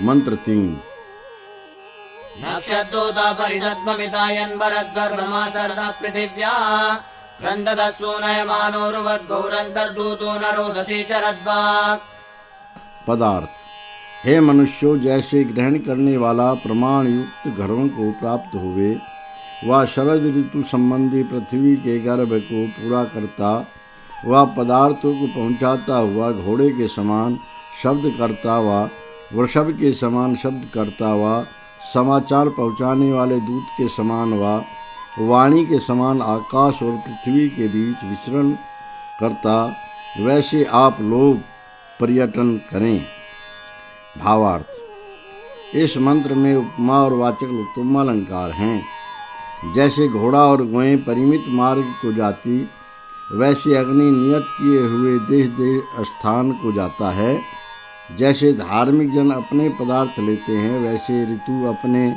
मंत्र 3। नक्षत्रोता परिषद्ममितायन् भरद्गर्भमा सरदा पृथिव्या क्रन्ददस्वोनयमानोर्वद्गौरन्तर्दूतो नरोदसी चरद्वाक्। पदार्थ। हे मनुष्यों, जैसे ग्रहण करने वाला प्रमाण युक्त घरों को प्राप्त हुए, वह शरद ऋतु संबंधी पृथ्वी के गर्भ को पूरा करता, वह पदार्थों को पहुंचाता हुआ घोड़े के समान शब्द करता हुआ, वृषभ के समान शब्द करता हुआ, समाचार पहुंचाने वाले दूत के समान हुआ, वाणी के समान आकाश और पृथ्वी के बीच विचरण करता, वैसे आप लोग पर्यटन करें। भावार्थ। इस मंत्र में उपमा और वाचक् लुप्तोपमा अलंकार हैं। जैसे घोड़ा और गौएं परिमित मार्ग को जाती, वैसे अग्नि नियत किए हुए देश देश स्थान को जाता है। जैसे धार्मिक जन अपने पदार्थ लेते हैं, वैसे ऋतु अपने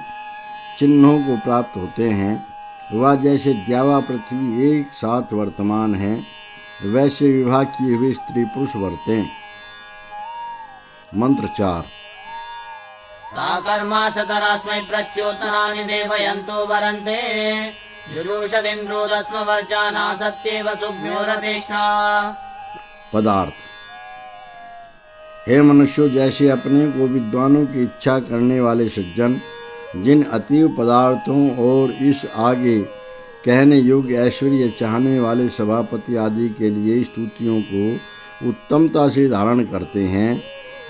चिन्हों को प्राप्त होते हैं। वह जैसे द्यावा पृथ्वी एक साथ वर्तमान है, वैसे विवाह किए हुए स्त्री पुरुष वर्तें। मंत्र 4। साकर्माशतरास्मै प्रच्योतनानि देवयन्तो वरन्ते जुजूषदिन्द्रो दस्मवर्जाना सत्येव सुभ्यो रथेष्ठा। पदार्थ। हे मनुष्यों, जैसे अपने को विद्वानों की इच्छा करने वाले सज्जन जिन अतीव पदार्थों और इस आगे कहने योग्य ऐश्वर्य चाहने वाले सभापति आदि के लिए स्तुतियों को उत्तमता से धारण करते हैं,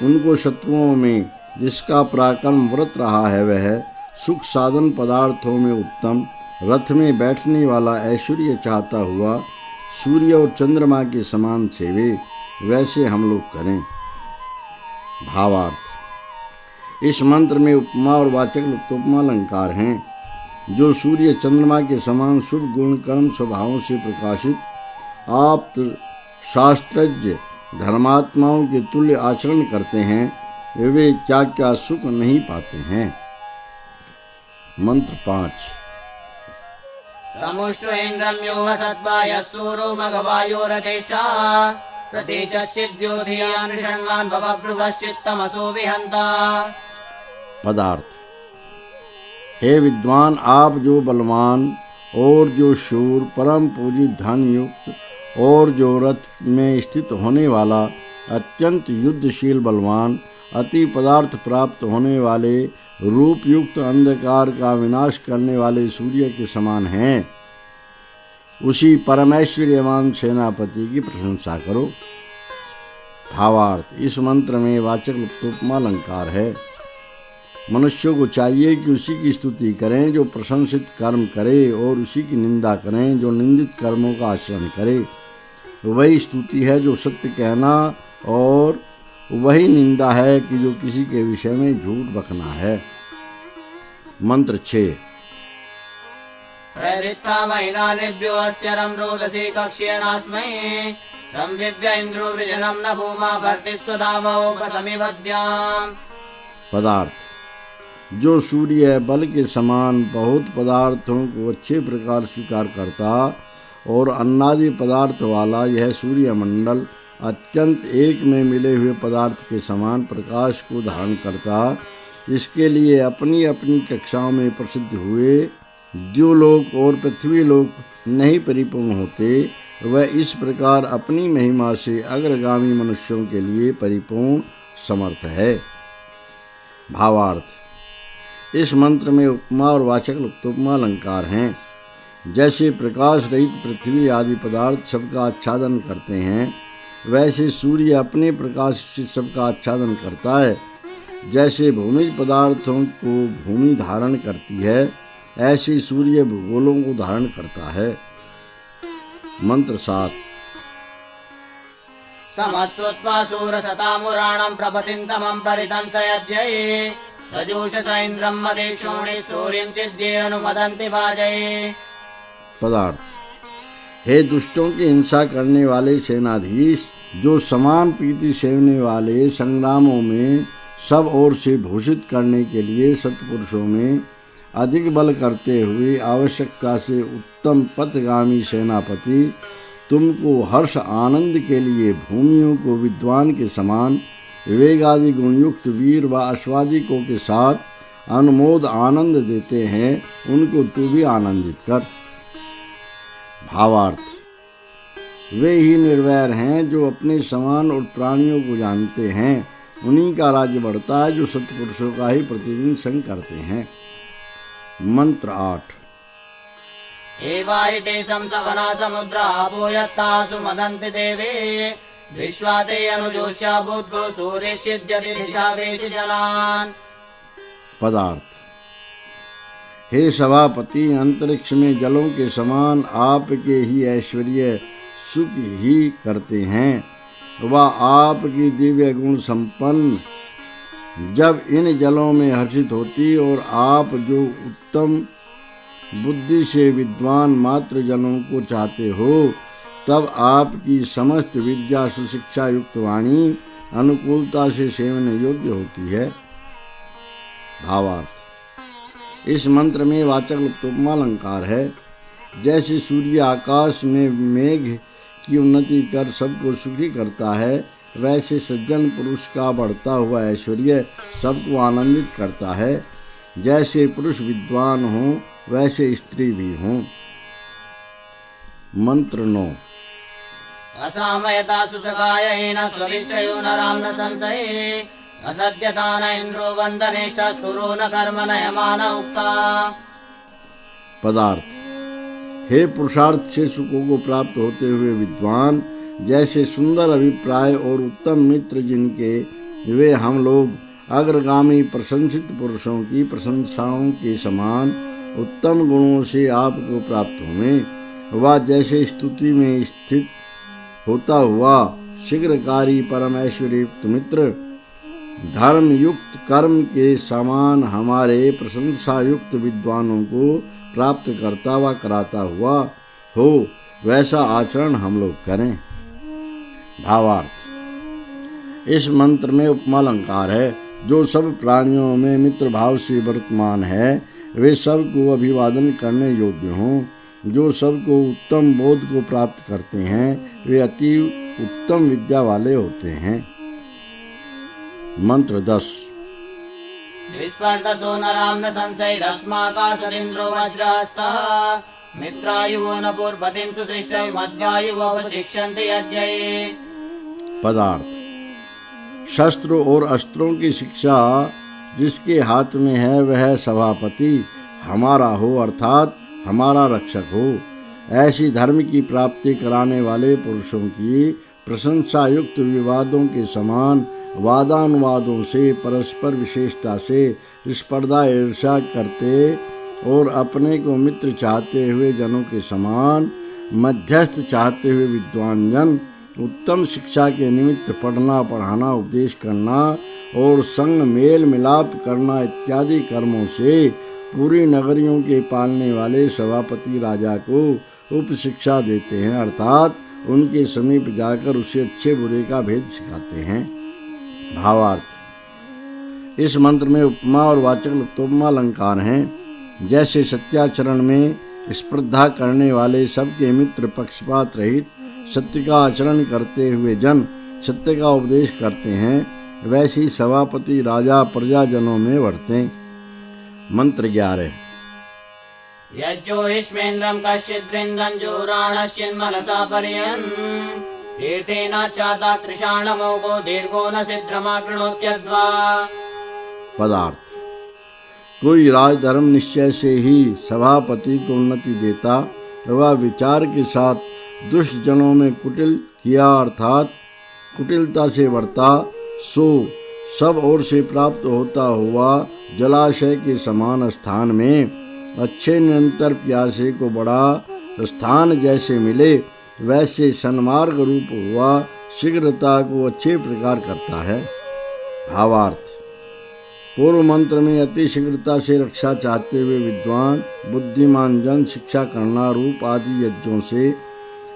उनको शत्रुओं में जिसका पराक्रम व्रत रहा है, वह सुख साधन पदार्थों में उत्तम रथ में बैठने वाला ऐश्वर्य चाहता हुआ सूर्य और चंद्रमा के समान सेवे, वैसे हम लोग करें। भावार्थ। इस मंत्र में उपमा और वाचक् लुप्तोपमा अलंकार हैं। जो सूर्य चंद्रमा के समान शुभ गुण कर्म स्वभावों से प्रकाशित आप्त शास्त्रज्ञ धर्मात्माओं के तुल्य आचरण करते हैं, वे क्या क्या सुख नहीं पाते हैं। मंत्र 5। तमुष्टु इन्द्रम्यो वसद्वाय सूरो मघवायोरथेष्टा प्रतीचश्चिद्यो धियानुषण्वान् भवभृशश्चित्तमसो विहन्ता। पदार्थ। हे विद्वान, आप जो बलवान और जो शूर परम पूजित धन युक्त और जो रथ में स्थित होने वाला अत्यंत युद्धशील बलवान अति पदार्थ प्राप्त होने वाले रूप युक्त अंधकार का विनाश करने वाले सूर्य के समान हैं, उसी परमेश्वर्यमान सेनापति की प्रशंसा करो। भावार्थ। इस मंत्र में वाचक् लुप्तोपमा अलंकार है। मनुष्यों को चाहिए कि उसी की स्तुति करें जो प्रशंसित कर्म करे, और उसी की निंदा करें जो निंदित कर्मों का आचरण करे। वही स्तुति है जो सत्य कहना, और वही निंदा है कि जो किसी के विषय में झूठ बकना है। मंत्र 6। प्रवृत्ता महिनानिभ्यो अस्त्यरं रोदसी कक्ष्येनास्मै संविव्य इन्द्रो वृजनं न भूमा भर्तिस्वधामोपसमिवद्याम्। पदार्थ। जो सूर्य बल के समान बहुत पदार्थों को अच्छे प्रकार स्वीकार करता और अन्नादि पदार्थ वाला यह सूर्यमंडल अत्यंत एक में मिले हुए पदार्थ के समान प्रकाश को धारण करता, इसके लिए अपनी अपनी कक्षाओं में प्रसिद्ध हुए द्युलोक और पृथ्वीलोक नहीं परिपूर्ण होते, वह इस प्रकार अपनी महिमा से अग्रगामी मनुष्यों के लिए परिपूर्ण समर्थ है। भावार्थ। इस मंत्र में उपमा और वाचक् लुप्तोपमा अलंकार हैं। जैसे प्रकाश रहित पृथ्वी आदि पदार्थ सबका आच्छादन करते हैं, वैसे सूर्य अपने प्रकाश से सबका आच्छादन करता है। जैसे भूमि पदार्थों को भूमि धारण करती है, ऐसे सूर्य भूगोलों को धारण करता है। मंत्र 7। समत्सुत्वा सूरसतामुराणं प्रपतिन्तमं परितंसयद्यै सजूषस इन्द्रं मदेक्षोणि सूर्यं चिद्ये अनुमदन्ति भाजये। पदार्थ। हे दुष्टों की हिंसा करने वाले सेनाधीश, जो समान प्रीति सेवने वाले संग्रामों में सब ओर से भूषित करने के लिए सत्पुरुषों में अधिक बल करते हुए आवश्यकता से उत्तम पथगामी सेनापति, तुमको हर्ष आनंद के लिए भूमियों को विद्वान के समान विवेक आदि गुणयुक्त वीर व अश्वादिकों के साथ अनुमोद आनंद देते हैं, उनको तू भी आनंदित कर। भावार्थ, वे ही निर्वैर हैं जो अपने समान और प्राणियों को जानते हैं। उन्हीं का राज्य बढ़ता है जो सत्पुरुषों का ही प्रतिदिन संग करते हैं। मंत्र 8। एवायते संसवना समुद्रा भूयत्तासु मदन्ति देवे विश्वाते अनुजोष्या भूद्गो सूर्यसिद्ध्यति दिशावेश जनान्। पदार्थ, हे सभापति, अंतरिक्ष में जलों के समान आपके ही ऐश्वर्य सुख ही करते हैं। वह आपकी दिव्य गुण संपन्न जब इन जलों में हर्षित होती और आप जो उत्तम बुद्धि से विद्वान मात्र जनों को चाहते हो, तब आपकी समस्त विद्या सुशिक्षा युक्त वाणी अनुकूलता से सेवन योग्य होती है। भावार्थ, इस मंत्र में वाचक् लुप्तोपमालंकार है। जैसे सूर्य आकाश में मेघ की उन्नति कर सबको सुखी करता है, वैसे सज्जन पुरुष का बढ़ता हुआ ऐश्वर्य सबको आनंदित करता है। जैसे पुरुष विद्वान हो, वैसे स्त्री भी हों। मंत्र 9। असामयता सुसखायेन स्वविष्टयो नराम न संशये असद्यता न इंद्रो वंदनेष्ठा स्फुरो न कर्म नयमान उक्ता। पदार्थ, हे पुरुषार्थ से सुखों को प्राप्त होते हुए विद्वान, जैसे सुंदर अभिप्राय और उत्तम मित्र जिनके वे हम लोग अग्रगामी प्रशंसित पुरुषों की प्रशंसाओं के समान उत्तम गुणों से आपको प्राप्त हुए, वह जैसे स्तुति में स्थित होता हुआ शीघ्रकारी परम ऐश्वर्युक्त मित्र धर्म युक्त कर्म के समान हमारे प्रशंसा युक्त विद्वानों को प्राप्त करता व कराता हुआ हो, वैसा आचरण हम लोग करें। भावार्थ, इस मंत्र में उपमालंकार है। जो सब प्राणियों में मित्र भाव से वर्तमान है, वे सबको अभिवादन करने योग्य हों। जो सबको उत्तम बोध को प्राप्त करते हैं, वे अति उत्तम विद्या वाले होते हैं। मंत्र 10। विस्पर्धसो नराम न संशयरस्माकाशरिन्द्रो वज्रहस्तः मित्रायुवो न पूर्वतिं सुशिष्टै मध्यायुवोपशिक्षन्ति यज्ञये। पदार्थ, शस्त्र और अस्त्रों की शिक्षा जिसके हाथ में है, वह सभापति हमारा हो, अर्थात हमारा रक्षक हो। ऐसी धर्म की प्राप्ति कराने वाले पुरुषों की प्रशंसा युक्त विवादों के समान वादानुवादों से परस्पर विशेषता से स्पर्धा ईर्ष्या करते और अपने को मित्र चाहते हुए जनों के समान मध्यस्थ चाहते हुए विद्वान जन उत्तम शिक्षा के निमित्त पढ़ना, पढ़ाना, उपदेश करना और संग मेल मिलाप करना इत्यादि कर्मों से पूरी नगरियों के पालने वाले सभापति राजा को उपशिक्षा देते हैं, अर्थात उनके समीप जाकर उसे अच्छे बुरे का भेद सिखाते हैं। भावार्थ, इस मंत्र में उपमा और वाचक् लुप्तोपमा अलंकार हैं। जैसे सत्याचरण में स्पर्धा करने वाले सबके मित्र पक्षपात रहित सत्य का आचरण करते हुए जन सत्य का उपदेश करते हैं, वैसी सभापति राजा प्रजाजनों में वर्तें। मंत्र 11। यज्जोहिष्मेन्द्रं कश्चिद्वृन्दं जोराणश्चिन्मनसा पर्यन् तीर्थेनाच्चाता तृषाणमोघो दीर्घो न सिद्ध्रमाकृणोत्यद्वा। पदार्थ, कोई राजधर्म निश्चय से ही सभापति को उन्नति देता, वह विचार के साथ दुष्ट जनों में कुटिल किया, अर्थात कुटिलता से वर्ता, सो सब ओर से प्राप्त होता हुआ जलाशय के समान स्थान में अच्छे निरंतर प्यासे को बड़ा स्थान जैसे मिले, वैसे सन्मार्ग रूप हुआ शीघ्रता को अच्छे प्रकार करता है। भावार्थ, पूर्व मंत्र में अति शीघ्रता से रक्षा चाहते हुए विद्वान बुद्धिमान जन शिक्षा करना रूप आदि यज्ञों से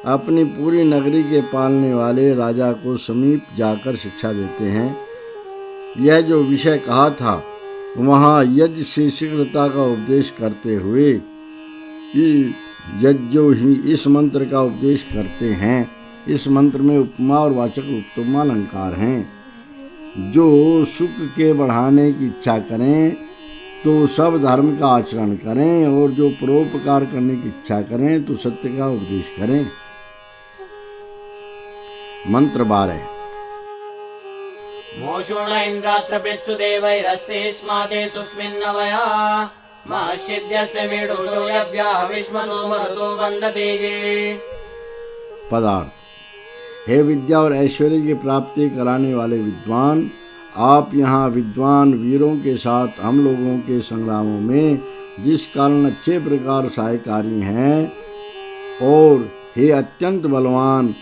अपनी पूरी नगरी के पालने वाले राजा को समीप जाकर शिक्षा देते हैं। यह जो विषय कहा था, वहाँ यज्ञ से शीघ्रता का उपदेश करते हुए यज्ञो ही इस मंत्र का उपदेश करते हैं। इस मंत्र में उपमा और वाचक् लुप्तोपमा अलंकार हैं। जो सुख के बढ़ाने की इच्छा करें तो सब धर्म का आचरण करें, और जो परोपकार करने की इच्छा करें तो सत्य का उपदेश करें। मंत्र 12। मोषूण इंद्रात्र पृत्सु देवैरस्ते स्माते सुस्मिन्नवया महर्षिद्यस्य मीढुषो यव्याह विस्मतो मरुतो वन्दते ये। पदार्थ। हे विद्या और ऐश्वर्य की प्राप्ति कराने वाले विद्वान, आप यहाँ विद्वान वीरों के साथ हम लोगों के संग्रामों में जिस कारण अच्छे प्रकार सहायकारी हैं, और हे अत्यंत बलवान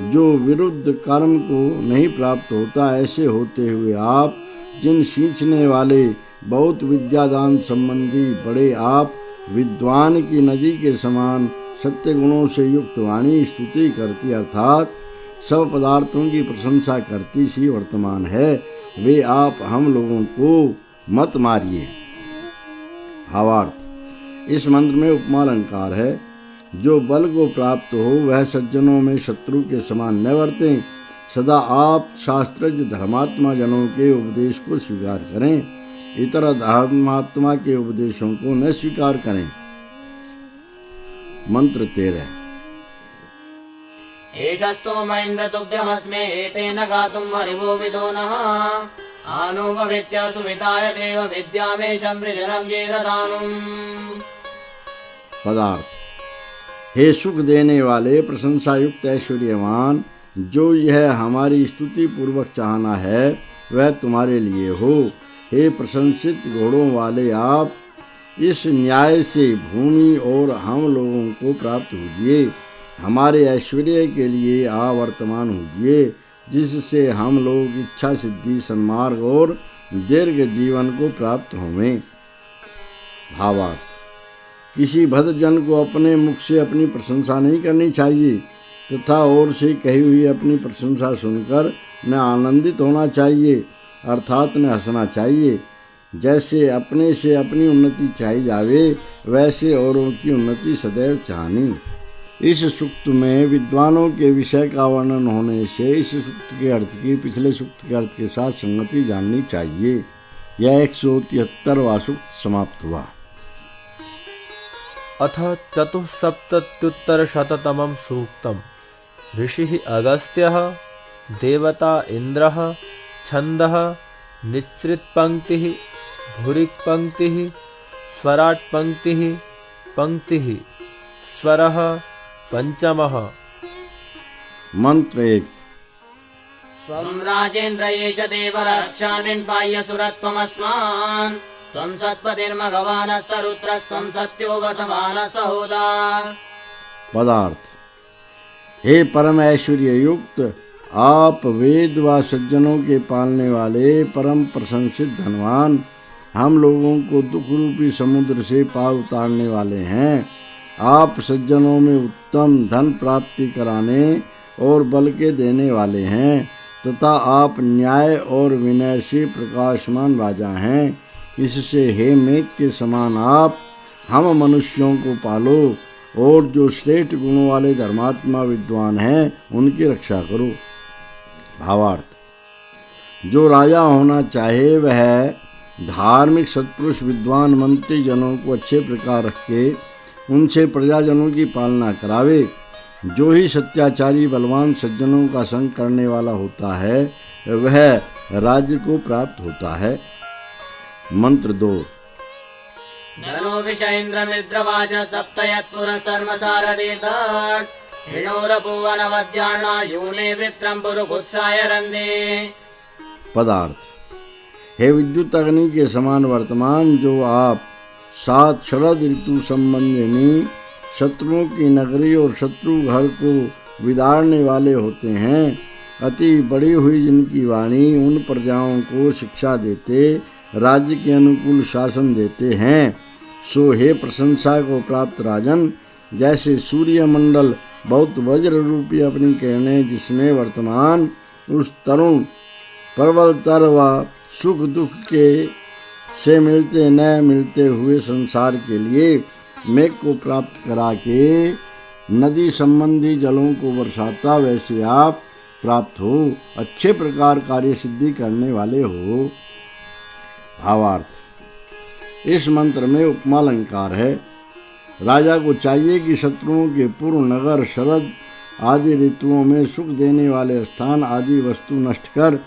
जो विरुद्ध कर्म को नहीं प्राप्त होता, ऐसे होते हुए आप जिन सींचने वाले बहुत विद्यादान संबंधी बड़े आप विद्वान की नदी के समान सत्य गुणों से युक्त वाणी स्तुति करती अर्थात सब पदार्थों की प्रशंसा करती सी वर्तमान है, वे आप हम लोगों को मत मारिए। भावार्थ। इस मंत्र में उपमा अलंकार है। जो बल को प्राप्त हो वह सज्जनों में शत्रु के समान न वर्तें। सदा आप शास्त्रज्ञ धर्मात्मा जनों के उपदेश को स्वीकार करें, इतर धर्मात्मा के उपदेशों को न स्वीकार करें। मंत्र 13। एषस्तो महेन्द्र तुभ्यमस्मे एतेन गातुं हरिवो विदो नः आनुवृत्या सुविताय देव विद्यामेशं वृजनं जेरदानुम्। पदार्थ। हे सुख देने वाले प्रशंसा युक्त ऐश्वर्यवान, जो यह हमारी स्तुति पूर्वक चाहना है वह तुम्हारे लिए हो। हे प्रशंसित घोड़ों वाले, आप इस न्याय से भूमि और हम लोगों को प्राप्त होजिए। हमारे ऐश्वर्य के लिए आवर्तमान होजिए, जिससे हम लोग इच्छा सिद्धि सन्मार्ग और दीर्घ जीवन को प्राप्त होवें। भावार्थ। किसी भद्रजन को अपने मुख से अपनी प्रशंसा नहीं करनी चाहिए तथा और से कही हुई अपनी प्रशंसा सुनकर न आनंदित होना चाहिए, अर्थात न हंसना चाहिए। जैसे अपने से अपनी उन्नति चाही जावे, वैसे औरों की उन्नति सदैव चाहनी। इस सूक्त में विद्वानों के विषय का वर्णन होने से इस सूक्त के अर्थ की पिछले सूक्त के अर्थ के साथ संगति जाननी चाहिए। यह 173वां सूक्त समाप्त हुआ। अथ चतुःसप्तत्युत्तरशततमं सूक्तम्। ऋषिः अगस्त्यः, देवता इन्द्रः, छन्दः निःसृतपङ्क्तिः, भूरिक्पङ्क्तिः, स्वराट्पङ्क्तिः, पङ्क्तिः, स्वरः, पंचमः। मंत्र 1। त्वं राजेन्द्र ये च देवरक्षानिन्पाय्य सुरत्वमस्मान् त्वं सत्पतिर्मघवानस्तरुत्रस्त्वं सत्यो वसवानः सहोदा। पदार्थ। हे परम ऐश्वर्य युक्त, आप वेद व सज्जनों के पालने वाले परम प्रशंसित धनवान, हम लोगों को दुख रूपी समुद्र से पार उतारने वाले हैं। आप सज्जनों में उत्तम धन प्राप्ति कराने और बल के देने वाले हैं तथा आप न्याय और विनय से प्रकाशमान राजा हैं। इससे हे मेघ के समान आप हम मनुष्यों को पालो और जो श्रेष्ठ गुणों वाले धर्मात्मा विद्वान हैं उनकी रक्षा करो। भावार्थ। जो राजा होना चाहे वह धार्मिक सत्पुरुष विद्वान मंत्री जनों को अच्छे प्रकार रखे, उनसे प्रजाजनों की पालना करावे। जो ही सत्याचारी बलवान सज्जनों का संग करने वाला होता है वह राज्य को प्राप्त होता है। मंत्र 2। धनो विषयेन्द्रमिद्रवाच सप्तयत्पुरसर्वसारदेतात् हिणोरभुवनवद्यार्णा यूने वृत्रं पुरुकुत्साय रन्दे। पदार्थ। हे विद्युत अग्नि के समान वर्तमान, जो आप 7 शरद ऋतु संबंधिनी शत्रुओं की नगरी और शत्रु घर को विदारने वाले होते हैं, अति बड़ी हुई जिनकी वाणी उन प्रजाओं को शिक्षा देते, राज्य के अनुकूल शासन देते हैं, सो हे प्रशंसा को प्राप्त राजन, जैसे सूर्य मंडल बहुत वज्र रूपी अपनी किरणें जिसमें वर्तमान उस तरुण प्रबल तर व सुख दुख के से मिलते न मिलते हुए संसार के लिए मेघ को प्राप्त करा के नदी संबंधी जलों को बरसाता, वैसे आप प्राप्त हो, अच्छे प्रकार कार्य सिद्धि करने वाले हो। भावार्थ, इस मंत्र में उपमालंकार है। राजा को चाहिए कि शत्रुओं के पूर्व नगर, शरद आदि ऋतुओं में सुख देने वाले स्थान आदि वस्तु नष्ट कर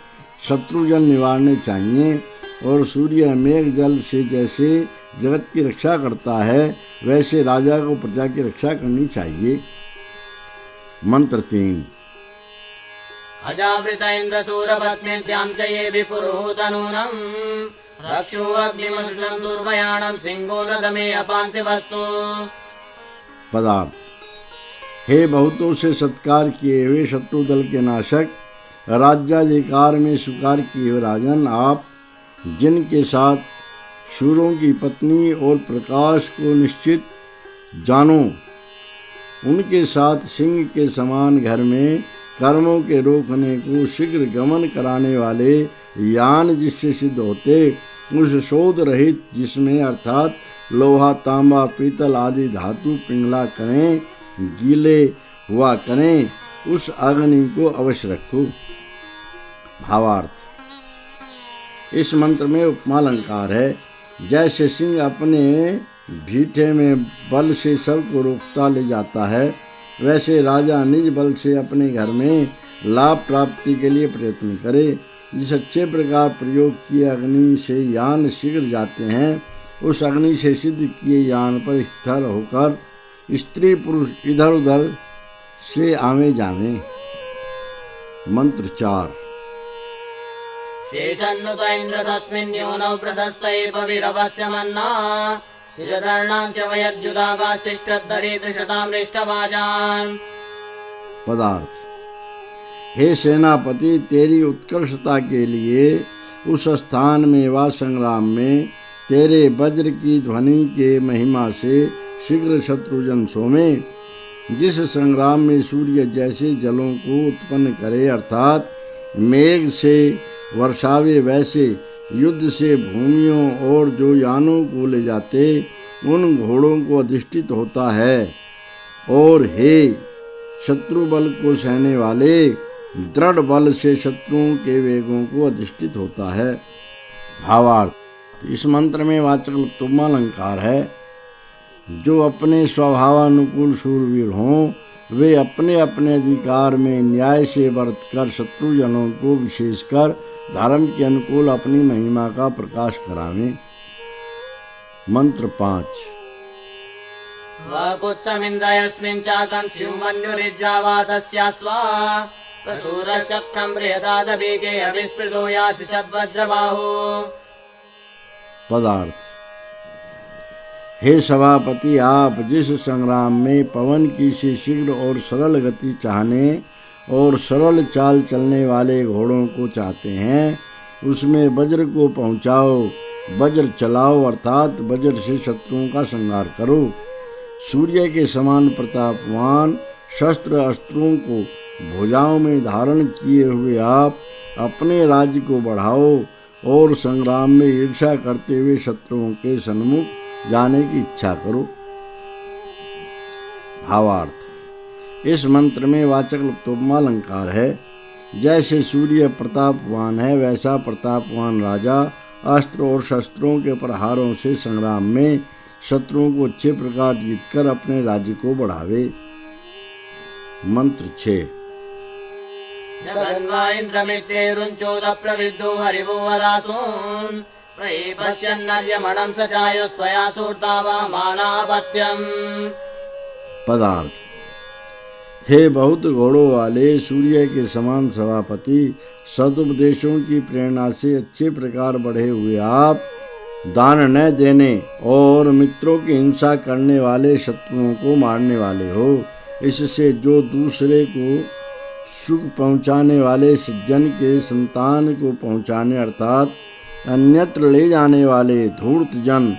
शत्रुजन निवारने चाहिए, और सूर्य मेघ जल से जैसे जगत की रक्षा करता है वैसे राजा को प्रजा की रक्षा करनी चाहिए। मंत्र 3। अजावृत इंद्र सूरपत्नीत्यां च ये विपुरुहूतनूनम् रक्षो अग्निमशुषं दुर्भयाणं सिंहो रदमे अपांसि वस्तु। पदार्थ, हे बहुतों से सत्कार किए हुए शत्रु दल के नाशक, राज्याधिकार में स्वीकार किए हुए राजन, आप जिनके साथ शूरों की पत्नी और प्रकाश को निश्चित जानो, उनके साथ सिंह के समान घर में कर्मों के रोकने को शीघ्र गमन कराने वाले यान जिससे सिद्ध होते, उस शोध रहित जिसमें अर्थात लोहा, तांबा, पीतल आदि धातु पिंगला करें, गीले हुआ करें, उस अग्नि को अवश्य रखो। भावार्थ, इस मंत्र में उपमालंकार है। जैसे सिंह अपने भीठे में बल से सबको रोकता ले जाता है, वैसे राजा निज बल से अपने घर में लाभ प्राप्ति के लिए प्रयत्न करे। जिस अच्छे प्रकार प्रयोग किए अग्नि से यान शीघ्र जाते हैं, उस अग्नि से सिद्ध किए यान पर स्थिर होकर स्त्री पुरुष इधर उधर से आवे जावे। मंत्र 4। शेषन्नुत इंद्र तस्मिन् योनौ प्रशस्त एपविरवस्य मन्ना शिरधर्णांस्य वयद्युदागास्तिष्ठद्धरीदृशतामृष्टवाजान्। पदार्थ, हे सेनापति, तेरी उत्कर्षता के लिए उस स्थान में व संग्राम में तेरे वज्र की ध्वनि के महिमा से शीघ्र शत्रुजन सोमें। जिस संग्राम में सूर्य जैसे जलों को उत्पन्न करे, अर्थात मेघ से वर्षावे, वैसे युद्ध से भूमियों और जो यानों को ले जाते उन घोड़ों को अधिष्ठित होता है, और हे शत्रु बल को सहने वाले दृढ़ बल से शत्रुओं के वेगों को अधिष्ठित होता है। भावार्थ, इस मंत्र में वाचक् उपमालंकार है। जो अपने स्वभावानुकूल शूरवीर हों, वे अपने अपने अधिकार में न्याय से बरतकर शत्रुजनों को विशेषकर धर्म के अनुकूल अपनी महिमा का प्रकाश करावें। मंत्र 5। वकुत्समिन्द्रयस्मिन् चाकं स्युमन्युरिज्रावातस्यास्वा प्रसूरश्चक्रं बृहदादभीके अभिस्पृतो यासि शतवज्रबाहो। पदार्थ, हे सभापति, आप जिस संग्राम में पवन की से शीघ्र और सरल गति चाहने और सरल चाल चलने वाले घोड़ों को चाहते हैं, उसमें वज्र को पहुँचाओ, वज्र चलाओ, अर्थात वज्र से शत्रुओं का संहार करो। सूर्य के समान प्रतापवान शस्त्र अस्त्रों को भुजाओं में धारण किए हुए आप अपने राज्य को बढ़ाओ और संग्राम में ईर्ष्या करते हुए शत्रुओं के सन्मुख जाने की इच्छा करो। भावार्थ, इस मंत्र में वाचक् उपमालंकार है। जैसे सूर्य प्रतापवान है, वैसा प्रतापवान राजा अस्त्र और शस्त्रों के प्रहारों से संग्राम में शत्रुओं को अच्छे प्रकार जीतकर अपने राज्य को बढ़ावे। मंत्र 6। जगन्वा इंद्रमित्रेरुञ्चोद प्रविद्धो हरिवो वरासून् प्रैपश्यन्नर्यमणं सचायुस्त्वया सूर्तावा मानापत्यम्। पदार्थ, हे बहुत घोड़ों वाले सूर्य के समान सभापति, सदुपदेशों की प्रेरणा से अच्छे प्रकार बढ़े हुए आप दान न देने और मित्रों की हिंसा करने वाले शत्रुओं को मारने वाले हो। इससे जो दूसरे को सुख पहुँचाने वाले सज्जन के संतान को पहुँचाने अर्थात अन्यत्र ले जाने वाले धूर्त जन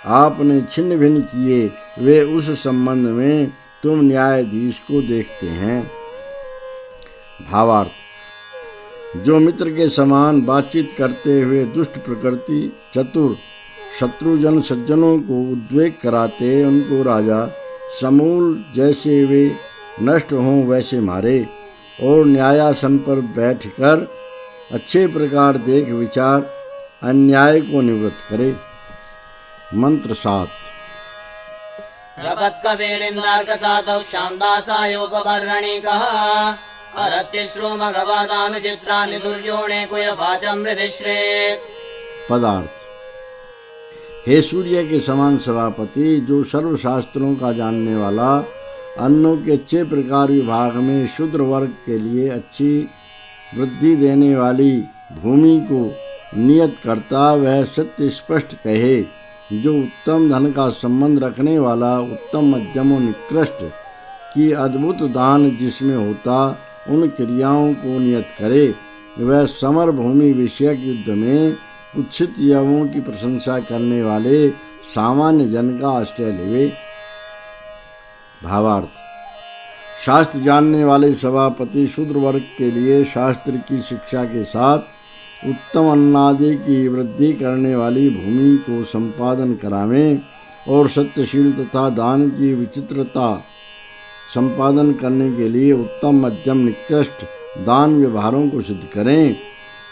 आपने छिन्न भिन्न किए, वे उस संबंध में तुम न्यायाधीश को देखते हैं। भावार्थ, जो मित्र के समान बातचीत करते हुए दुष्ट प्रकृति चतुर शत्रुजन सज्जनों को उद्वेग कराते, उनको राजा समूल जैसे वे नष्ट हों वैसे मारे, और न्यायासन पर बैठकर अच्छे प्रकार देख विचार अन्याय को निवृत्त करे। मंत्र 7। रपत्कवेरिन्द्रार्कसातौ क्षामदासायोपपर्णिकः अरतिश्रो मघवादानुचित्राणि दुर्योणे कुयवाचमृतिश्रे। पदार्थ। हे सूर्य के समान सभापति, जो सर्वशास्त्रों का जानने वाला, अन्नों के अच्छे प्रकार विभाग में शूद्र वर्ग के लिए अच्छी वृद्धि देने वाली भूमि को नियत करता, वह सत्य स्पष्ट कहे। जो उत्तम धन का संबंध रखने वाला, उत्तम मध्यम और निकृष्ट की अद्भुत दान जिसमें होता, उन क्रियाओं को नियत करे। वह समर भूमि विषयक युद्ध में कुत्सित यवों की प्रशंसा करने वाले सामान्य जन का आश्रय लेवे। भावार्थ। शास्त्र जानने वाले सभापति शूद्र वर्ग के लिए शास्त्र की शिक्षा के साथ उत्तम अन्नादि की वृद्धि करने वाली भूमि को संपादन करावें और सत्यशील तथा दान की विचित्रता संपादन करने के लिए उत्तम मध्यम निकृष्ट दान व्यवहारों को सिद्ध करें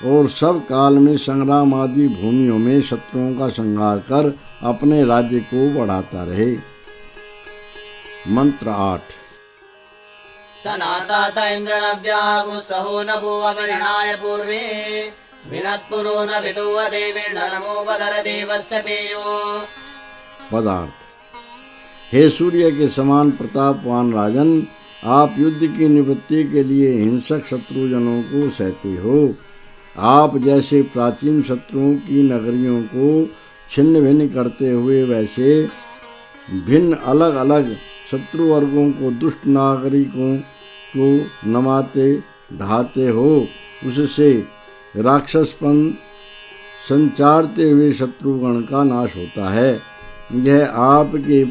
और सब काल में संग्राम आदि भूमियों में शत्रुओं का संहार कर अपने राज्य को बढ़ाता रहे। मंत्र 8। सनातात इंद्रनव्यागु सहो न भुवरिणाय पूर्वे विनत्पुरो न विदुव देवीर्नमो वदर देवस्य पेयो। पदार्थ। हे सूर्य के समान प्रतापवान राजन, आप युद्ध की निवृत्ति के लिए हिंसक शत्रुजनों को सहते हो। आप जैसे प्राचीन शत्रुओं की नगरियों को छिन्न भिन्न करते हुए, वैसे भिन्न अलग अलग शत्रु वर्गों को दुष्ट नागरिकों को नमाते ढाते हो। उससे राक्षसपन संचारते हुए शत्रुगण का नाश होता है। यह आपके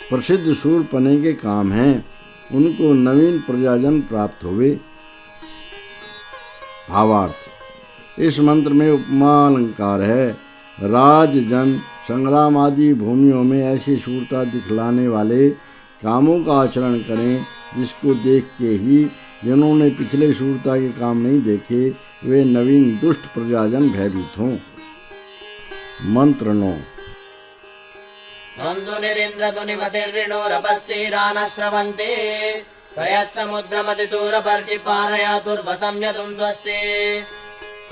प्रसिद्ध शूरपने के काम हैं। उनको नवीन प्रजाजन प्राप्त हुए। भावार्थ। इस मंत्र में उपमा अलंकार है। राजजन संग्राम आदि भूमियों में ऐसी शूरता दिखलाने वाले कामों का आचरण करें जिसको देख के ही जिन्होंने पिछले शूरता के काम नहीं देखे, वे नवीन दुष्ट प्रजाजन भयभीत हों। मंत्र 9।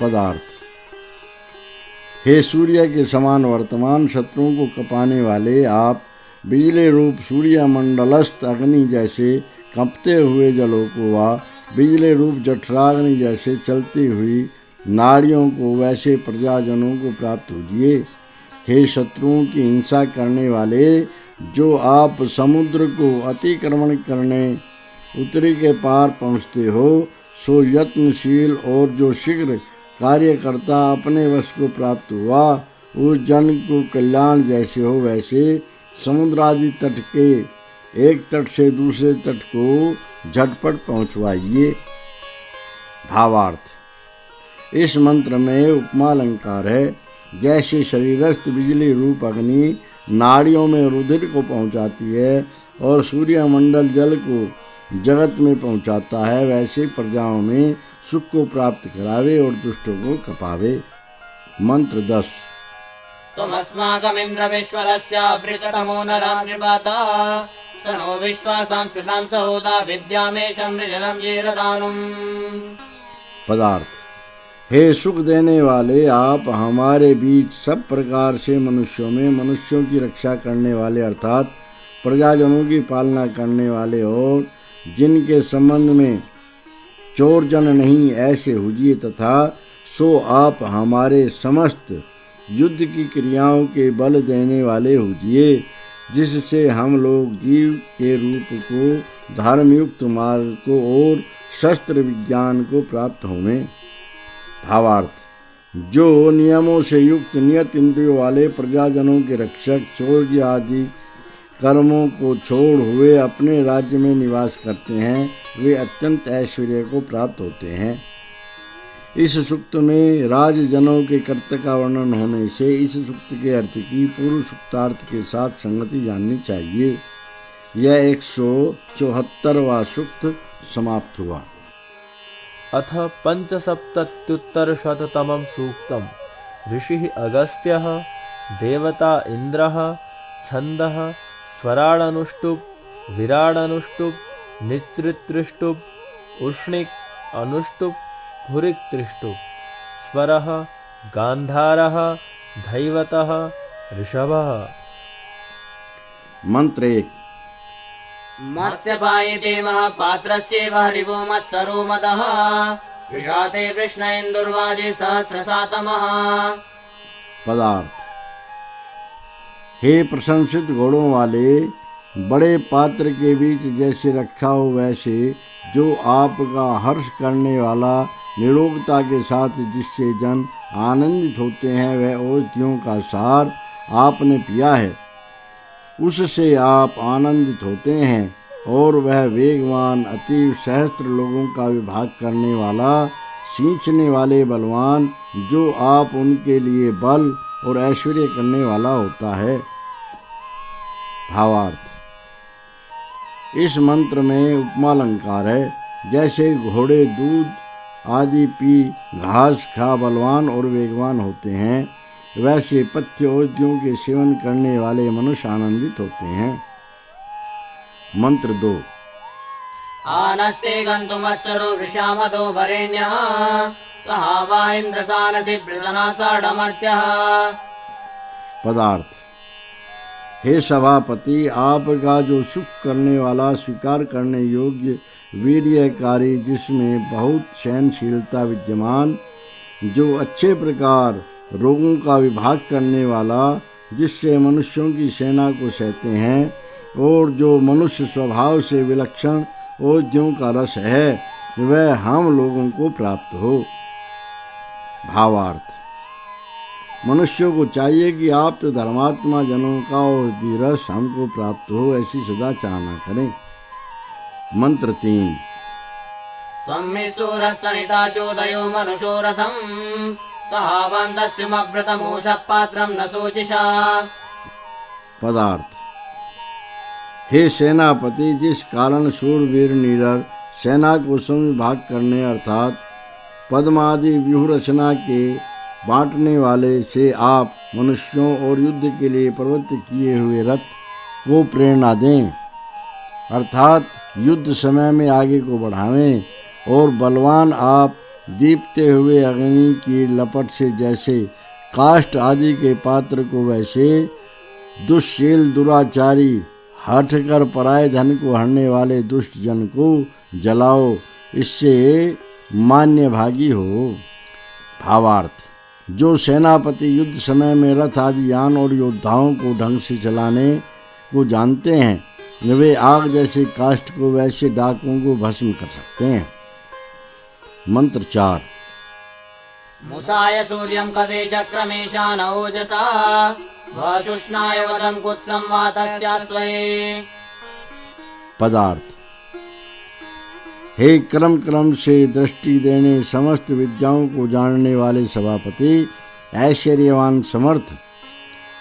पदार्थ। हे सूर्य के समान वर्तमान शत्रुओं को कपाने वाले आप बिजली रूप सूर्य मंडलस्थ अग्नि जैसे कंपते हुए जलों को व बिजली रूप जठराग्नि जैसे चलती हुई नाड़ियों को वैसे प्रजाजनों को प्राप्त होजिए। हे शत्रुओं की हिंसा करने वाले, जो आप समुद्र को अतिक्रमण करने उत्तरी के पार पहुँचते हो, सो यत्नशील और जो शीघ्र कार्यकर्ता अपने वश को प्राप्त हुआ, उस जन को कल्याण जैसे हो वैसे समुद्र आदि तट के एक तट से दूसरे तट को झटपट पहुँचवाइए। भावार्थ। इस मंत्र में उपमा अलंकार है। जैसे शरीरस्थ बिजली रूप अग्नि नाड़ियों में रुधिर को पहुँचाती है और सूर्यमंडल जल को जगत में पहुँचाता है, वैसे प्रजाओं में सुख को प्राप्त करावे और दुष्टों को कपावे। मंत्र 10। तुमस्माकमिन्द्र विश्वरस्यावृततमो नरां निर्माता सनो विश्वा संस्कृतां सहोदा विद्यामेशं मृजनं येरदानुम्। पदार्थ। हे सुख देने वाले, आप हमारे बीच सब प्रकार से मनुष्यों में मनुष्यों की रक्षा करने वाले अर्थात प्रजाजनों की पालना करने वाले और जिनके संबंध में चोर जन नहीं, ऐसे हुजिए तथा सो आप हमारे समस्त युद्ध की क्रियाओं के बल देने वाले हुजिए, जिससे हम लोग जीव के रूप को धर्मयुक्त मार्ग को और शस्त्र विज्ञान को प्राप्त होवें। भावार्थ। जो नियमों से युक्त नियत इंद्रियों वाले प्रजाजनों के रक्षक चौर्य आदि कर्मों को छोड़ हुए अपने राज्य में निवास करते हैं, वे अत्यंत ऐश्वर्य को प्राप्त होते हैं। इस सूक्त में राजजनों के कर्तव्य का वर्णन होने से इस सूक्त के अर्थ की पूर्व सूक्तार्थ के साथ संगति जाननी चाहिए। यह 174वां सूक्त समाप्त हुआ। अथ पंचसप्तत्युत्तरशततमं सूक्तम्। ऋषिः अगस्त्यः, देवता इन्द्रः, छन्दः स्वराडनुष्टुप्, विराडनुष्टुप्, निच्रित्रिष्टुप्, उष्णिक् अनुष्टुप्, भुरिक् त्रिष्टुप्, स्वरः गान्धारः, धैवतः, ऋषभः। मंत्र 1। मत्स्यपायिते महापात्रस्यैव हरिवो मत्सरो मदः विषाते कृष्ण इन्दुर्वाजे सहस्रसातमः। पदार्थ। हे प्रशंसित घोड़ों वाले, बड़े पात्र के बीच जैसे रखा हो वैसे जो आपका हर्ष करने वाला निरोगता के साथ जिससे जन आनंदित होते हैं वह औषधियों का सार आपने पिया है, उससे आप आनंदित होते हैं। और वह वेगवान अतीव सहस्त्र लोगों का विभाग करने वाला सींचने वाले बलवान जो आप उनके लिए बल और ऐश्वर्य करने वाला होता है। भावार्थ। इस मंत्र में उपमालंकार है। जैसे घोड़े दूध आदि पी घास खा बलवान और वेगवान होते हैं, वैसे पथ्य औषधियों के सेवन करने वाले मनुष्य आनंदित होते हैं। मंत्र 2। आनस्ते गन्तुमत्सरो वृषामदो वरेण्यः सहा वा इन्द्रसानसि बृदनासाडमर्त्यः। पदार्थ। हे सभापति, आपका जो सुख करने वाला स्वीकार करने योग्य वीर्यकारी जिसमें बहुत सहनशीलता विद्यमान, जो अच्छे प्रकार रोगों का विभाग करने वाला जिससे मनुष्यों की सेना को सहते हैं, और जो मनुष्य स्वभाव से विलक्षण औषधियों का रस है वह हम लोगों को प्राप्त हो। भावार्थ। मनुष्यों को चाहिए कि आप तो धर्मात्मा जनों का औषधि रस हमको प्राप्त हो ऐसी सदा चाहना करें। मंत्र 3। त्वं मे सूरः सनिता चोदयो मनुषो रथम् सहावान्तस्यमभृतमूषः पात्रं न शोचिषा। पदार्थ। हे सेनापति, जिस कारण शूरवीर नीरर सेना को समविभाग करने अर्थात पद्मादि व्यूह रचना के बांटने वाले से आप मनुष्यों और युद्ध के लिए प्रवृत्त किए हुए रथ को प्रेरणा दें, अर्थात युद्ध समय में आगे को बढ़ावें। और बलवान आप दीपते हुए अग्नि की लपट से जैसे काष्ठ आदि के पात्र को वैसे दुष्शील दुराचारी हठ कर पराये धन को हरने वाले दुष्ट जन को जलाओ, इससे मान्य भागी हो। भावार्थ। जो सेनापति युद्ध समय में रथ आदि यान और योद्धाओं को ढंग से चलाने को जानते हैं, वे आग जैसे काष्ठ को वैसे डाकुओं को भस्म कर सकते हैं। मंत्र 4। मुसाय सूर्यं कवे चक्रमेशान ओजसा वाशुष्णाय वदं कुत्सं वातस्यास्वये। पदार्थ। हे क्रम क्रम से दृष्टि देने समस्त विद्याओं को जानने वाले सभापति, ऐश्वर्यवान समर्थ,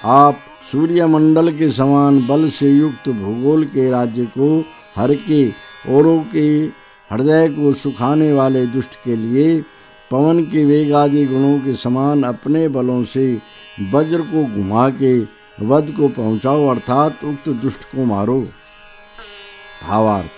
आप सूर्यमंडल के समान बल से युक्त भूगोल के राज्य को हर के औरों के हृदय को सुखाने वाले दुष्ट के लिए पवन के वेग आदि गुणों के समान अपने बलों से वज्र को घुमा के वध को पहुंचाओ, अर्थात उक्त दुष्ट को मारो। भावार्थ।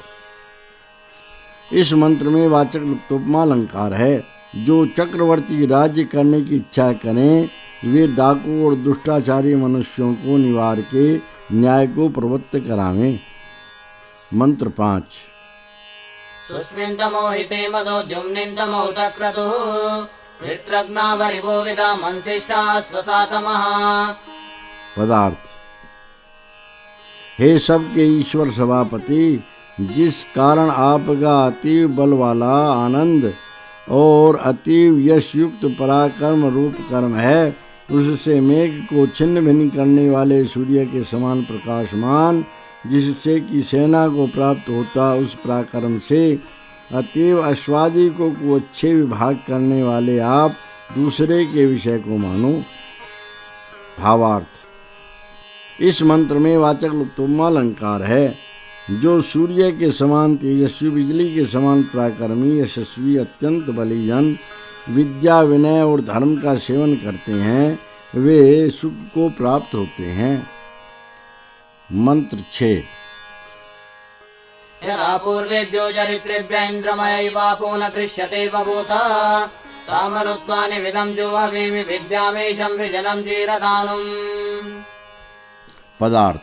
इस मंत्र में वाचक् लुप्तोपमा अलंकार है। जो चक्रवर्ती राज्य करने की इच्छा करें वे डाकू और दुष्टाचारी मनुष्यों को निवार के न्याय को प्रवृत्त करावें। मंत्र 5। सुस्मिन्तमोहिते मदोद्युम्निन्तमौतक्रतुः वृत्रघ्नावरिवो विदा मंसिष्ठा स्वसातमः। पदार्थ। हे सबके ईश्वर सभापति, जिस कारण आपका अतीव बल वाला आनंद और अतीव यश युक्त पराक्रम रूप कर्म है, उससे मेघ को छिन्न भिन्न करने वाले सूर्य के समान प्रकाशमान जिससे कि सेना को प्राप्त होता, उस पराक्रम से अतीव अश्वादिकों को अच्छे विभाग करने वाले आप दूसरे के विषय को मानो। भावार्थ। इस मंत्र में वाचक् लुप्तोपमा अलंकार है। जो सूर्य के समान तेजस्वी, बिजली के समान पराक्रमी, यशस्वी, अत्यंत बलिजन, विद्या, विनय और धर्म का सेवन करते हैं, वे सुख को प्राप्त होते हैं। मंत्र 6। यदा पूर्वेभ्यो चरित्रेभ्य इन्द्रमयैवापो न दृश्यते बभूता तामनुत्वानि विदं जोहवीमि विद्यामेशं वृजनं जीरदानुम्। पदार्थ।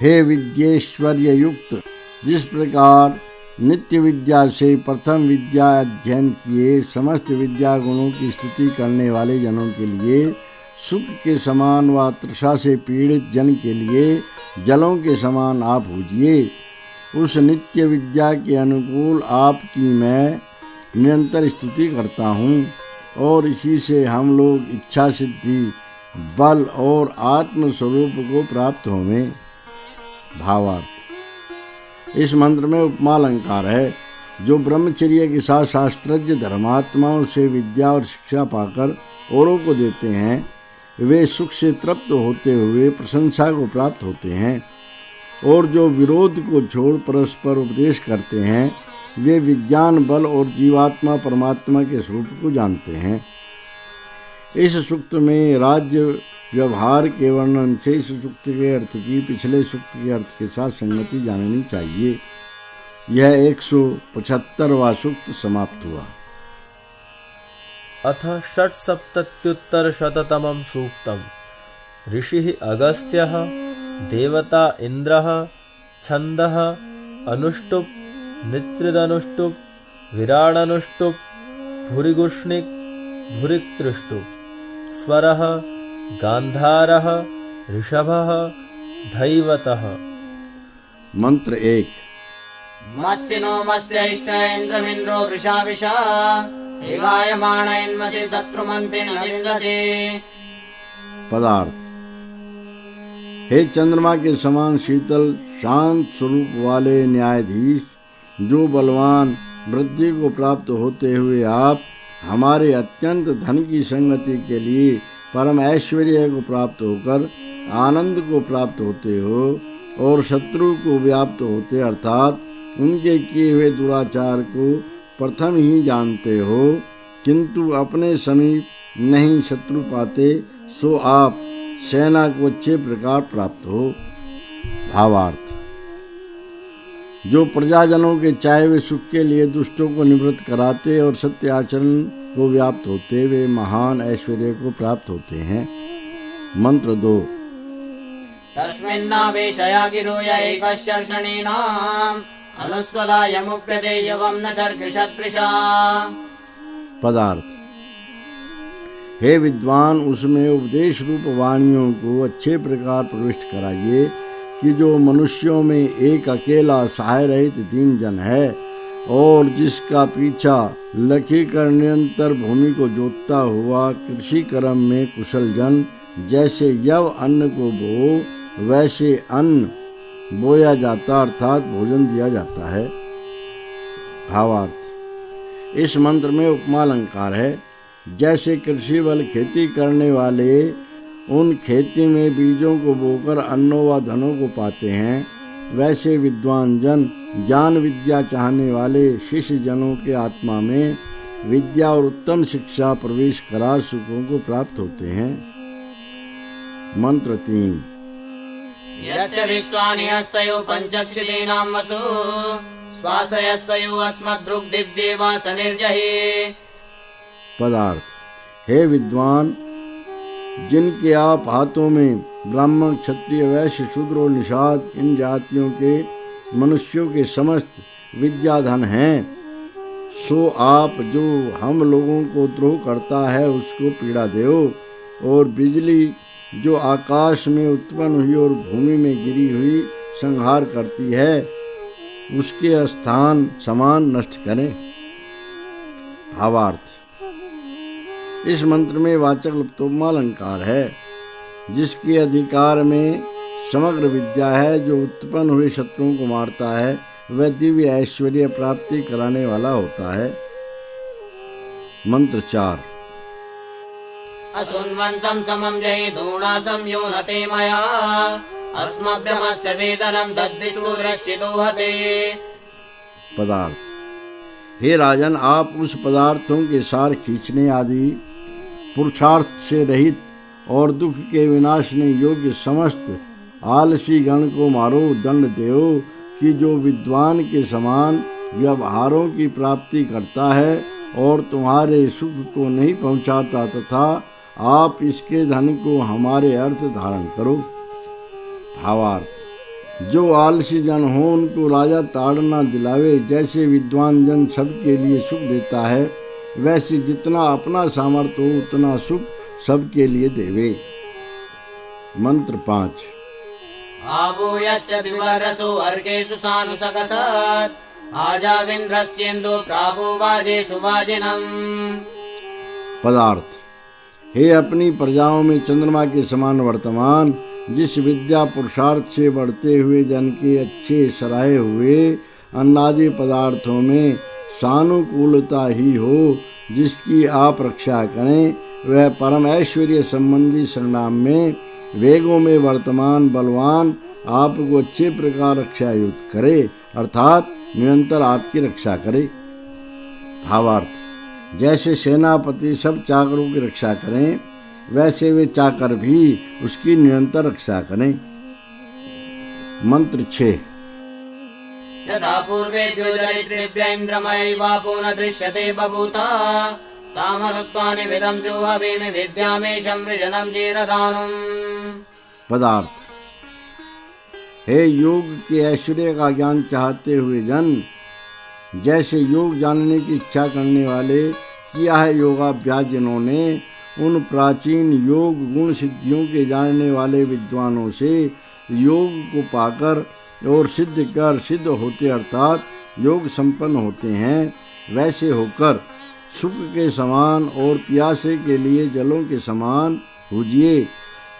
हे विद्येश्वर्य युक्त, जिस प्रकार नित्य विद्या से प्रथम विद्या अध्ययन किए समस्त विद्या गुणों की स्तुति करने वाले जनों के लिए सुख के समान व तृषा से पीड़ित जन के लिए जलों के समान आप पूजिए, उस नित्य विद्या के अनुकूल आपकी मैं निरंतर स्तुति करता हूँ और इसी से हम लोग इच्छा सिद्धि, बल और आत्म स्वरूप को प्राप्त होवें। भावार्थ। इस मंत्र में उपमा अलंकार है। जो ब्रह्मचर्य के साथ शास्त्रज्ञ धर्मात्माओं से विद्या और शिक्षा पाकर औरों को देते हैं, वे सुख से तृप्त होते हुए प्रशंसा को प्राप्त होते हैं, और जो विरोध को छोड़ परस्पर उपदेश करते हैं, वे विज्ञान, बल और जीवात्मा परमात्मा के स्वरूप को जानते हैं। इस सूक्त में राज्य व्यवहार के वर्णन से इस सूक्त के अर्थ की पिछले सूक्त के अर्थ के साथ संगति जाननी चाहिए। यह 175वां सूक्त समाप्त हुआ। अथ षट्सप्तत्युत्तरशततमं सूक्तम्। ऋषिः अगस्त्यः, देवता इन्द्रः, छन्दः अनुष्टुप्, नित्रिदनुष्टुप्, विराडनुष्टुप्, भूरिगुष्णिक्, भूरिक्तृष्टुप्, स्वरः, गान्धारः, ऋषभः, धैवतः। मंत्र 1। मत्सिनो मत्स्य इष्ट इन्द्रमिन्द्रो वृषाविषा ऋगायमाण इन्मसि शत्रुमन्ते न विन्दसि। पदार्थ। हे चंद्रमा के समान शीतल शांत स्वरूप वाले न्यायाधीश, जो बलवान वृद्धि को प्राप्त होते हुए आप हमारे अत्यंत धन की संगति के लिए परम ऐश्वर्य को प्राप्त होकर आनंद को प्राप्त होते हो और शत्रु को व्याप्त होते अर्थात उनके किए हुए दुराचार को प्रथम ही जानते हो, किंतु अपने समीप नहीं शत्रु पाते, सो आप सेना को अच्छे प्रकार प्राप्त हो। भावार्थ। जो प्रजाजनों के चाहे हुए सुख के लिए दुष्टों को निवृत्त कराते और सत्य आचरण को व्याप्त होते, वे महान ऐश्वर्य को प्राप्त होते हैं। मंत्र 2। तस्मिन्नावेशया गिरोय एकशर्षणीनाम् अनुस्वदाय मुप्यते यवं न चर्किषत्रिषा। पदार्थ। हे विद्वान, उसमें उपदेश रूप वाणियों को अच्छे प्रकार प्रविष्ट कराइए कि जो मनुष्यों में एक अकेला सहाय रहित दीन जन है और जिसका पीछा लखी कर निरंतर भूमि को जोतता हुआ कृषि कर्म में कुशल जन जैसे यव अन्न को बो वैसे अन्न बोया जाता अर्थात भोजन दिया जाता है। भावार्थ। इस मंत्र में उपमा अलंकार है। जैसे कृषि बल खेती करने वाले उन खेती में बीजों को बोकर अन्नों व धनों को पाते हैं, वैसे विद्वान जन ज्ञान विद्या चाहने वाले शिष्य जनों के आत्मा में विद्या और उत्तम शिक्षा प्रवेश करा सुखों को प्राप्त होते हैं। मंत्र 3। यस्य विश्वानि हस्तयो पंचक्षितीनां वसु श्वासयस्वयो अस्मद्दृग्दिव्ये वासनिर्जहि। पदार्थ। हे विद्वान, जिनके आप हाथों में ब्राह्मण, क्षत्रिय, वैश्य, शूद्र और निषाद इन जातियों के मनुष्यों के समस्त विद्याधन हैं, सो आप जो हम लोगों को द्रोह करता है उसको पीड़ा देओ, और बिजली जो आकाश में उत्पन्न हुई और भूमि में गिरी हुई संहार करती है उसके स्थान समान नष्ट करें। भावार्थ। इस मंत्र में वाचक् लुप्तोपमा अलंकार है। जिसके अधिकार में समग्र विद्या है, जो उत्पन्न हुए शत्रुओं को मारता है, वह दिव्य ऐश्वर्य प्राप्ति कराने वाला होता है। मंत्र 4। असुन्वन्तं समं जहि धूणा संयोनते मया अस्मभ्यमस्य वेदनं दद्धि शूद्रस्य दोहते। पदार्थ। हे राजन, आप उस पदार्थों के सार खींचने आदि पुरुषार्थ से रहित और दुख के विनाशने योग्य समस्त आलसी गण को मारो, दंड दो कि जो विद्वान के समान व्यवहारों की प्राप्ति करता है और तुम्हारे सुख को नहीं पहुंचाता, तथा आप इसके धन को हमारे अर्थ धारण करो। भावार्थ। जो आलसी जन हो उनको राजा ताड़ना दिलावे, जैसे विद्वान जन सबके लिए सुख देता है, वैसे जितना अपना सामर्थ्य हो उतना सुख सबके लिए देवे। मंत्र 5। आवो यस्य द्विवरसो अर्केषु सानुसकसत् आजाविन्द्रस्येन्दु प्राभो वाजेषु वाजिनम्। पदार्थ। हे अपनी प्रजाओं में चंद्रमा के समान वर्तमान, जिस विद्या पुरुषार्थ से बढ़ते हुए जन के अच्छे सराहे हुए अन्नादि पदार्थों में सानुकूलता ही हो, जिसकी आप रक्षा करें, वह परम ऐश्वर्य संबंधी संग्राम में वेगों में वर्तमान बलवान आपको अच्छे प्रकार रक्षा युक्त करे, अर्थात निरंतर आपकी रक्षा करे। भावार्थ। जैसे सेनापति सब चाकरों की रक्षा करें, वैसे वे चाकर भी उसकी निरंतर रक्षा करें। मंत्र 6। यथा पूर्वेभ्यो दरिद्रेभ्य इन्द्रमयैवापो न दृश्यते बभूता तामनुत्वानि विदं जोहवेमि विद्यामेशं वृजनं जीरदानुम्। पदार्थ। हे योग के ऐश्वर्य का ज्ञान चाहते हुए जन, जैसे योग जानने की इच्छा करने वाले किया है योगाभ्यास जिन्होंने उन प्राचीन योग गुण सिद्धियों के जानने वाले विद्वानों से योग को पाकर और सिद्ध कर सिद्ध होते अर्थात योग संपन्न होते हैं, वैसे होकर सुख के समान और प्यासे के लिए जलों के समान हुजिए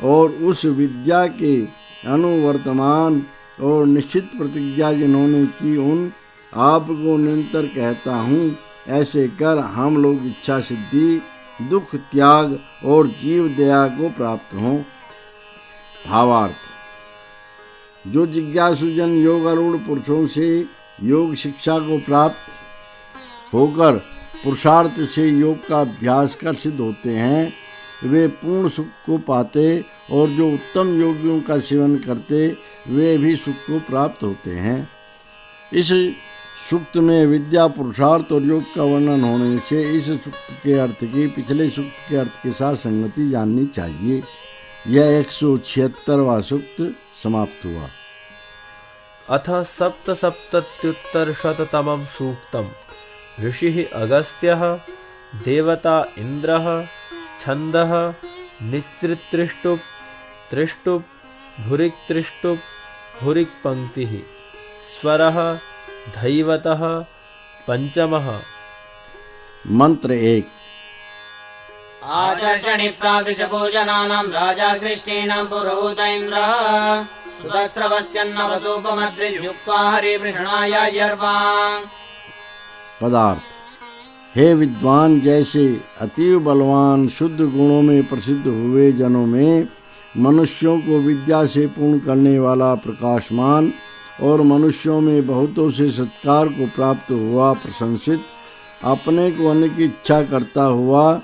और उस विद्या के अनुवर्तमान और निश्चित प्रतिज्ञा जिन्होंने की उन आपको निरंतर कहता हूँ, ऐसे कर हम लोग इच्छा सिद्धि, दुख त्याग और जीव दया को प्राप्त हों। भावार्थ। जो जिज्ञासुजन योगारूढ़ पुरुषों से योग शिक्षा को प्राप्त होकर पुरुषार्थ से योग का अभ्यास कर सिद्ध होते हैं, वे पूर्ण सुख को पाते और जो उत्तम योगियों का सेवन करते वे भी सुख को प्राप्त होते हैं। इस सूक्त में विद्या पुरुषार्थ और योग का वर्णन होने से इस सूक्त के अर्थ की पिछले सूक्त के अर्थ के साथ संगति जाननी चाहिए। यह 176वां सूक्त समाप्त हुआ। अथ सप्तसप्तत्युत्तरशततमं सूक्तम्। ऋषिः अगस्त्यः देवता इन्द्रः छन्दः निच्रित्रिष्टुप् त्रिष्टुप् भुरिक् त्रिष्टुप् भुरिक् पंक्तिः स्वरः धैवतः पंचमः। मंत्र 1। आचर्षणि प्रावृषभोजनानां राजा कृष्णीणां पुरोहित इन्द्रः सुतस्रवस्यन्नवसोपमद्रियुक्त्वा हरिवृषणायायर्वान्। पदार्थ। हे विद्वान, जैसे अतीव बलवान शुद्ध गुणों में प्रसिद्ध हुए जनों में मनुष्यों को विद्या से पूर्ण करने वाला प्रकाशमान और मनुष्यों में बहुतों से सत्कार को प्राप्त हुआ प्रशंसित, अपने को अन्न की इच्छा करता हुआ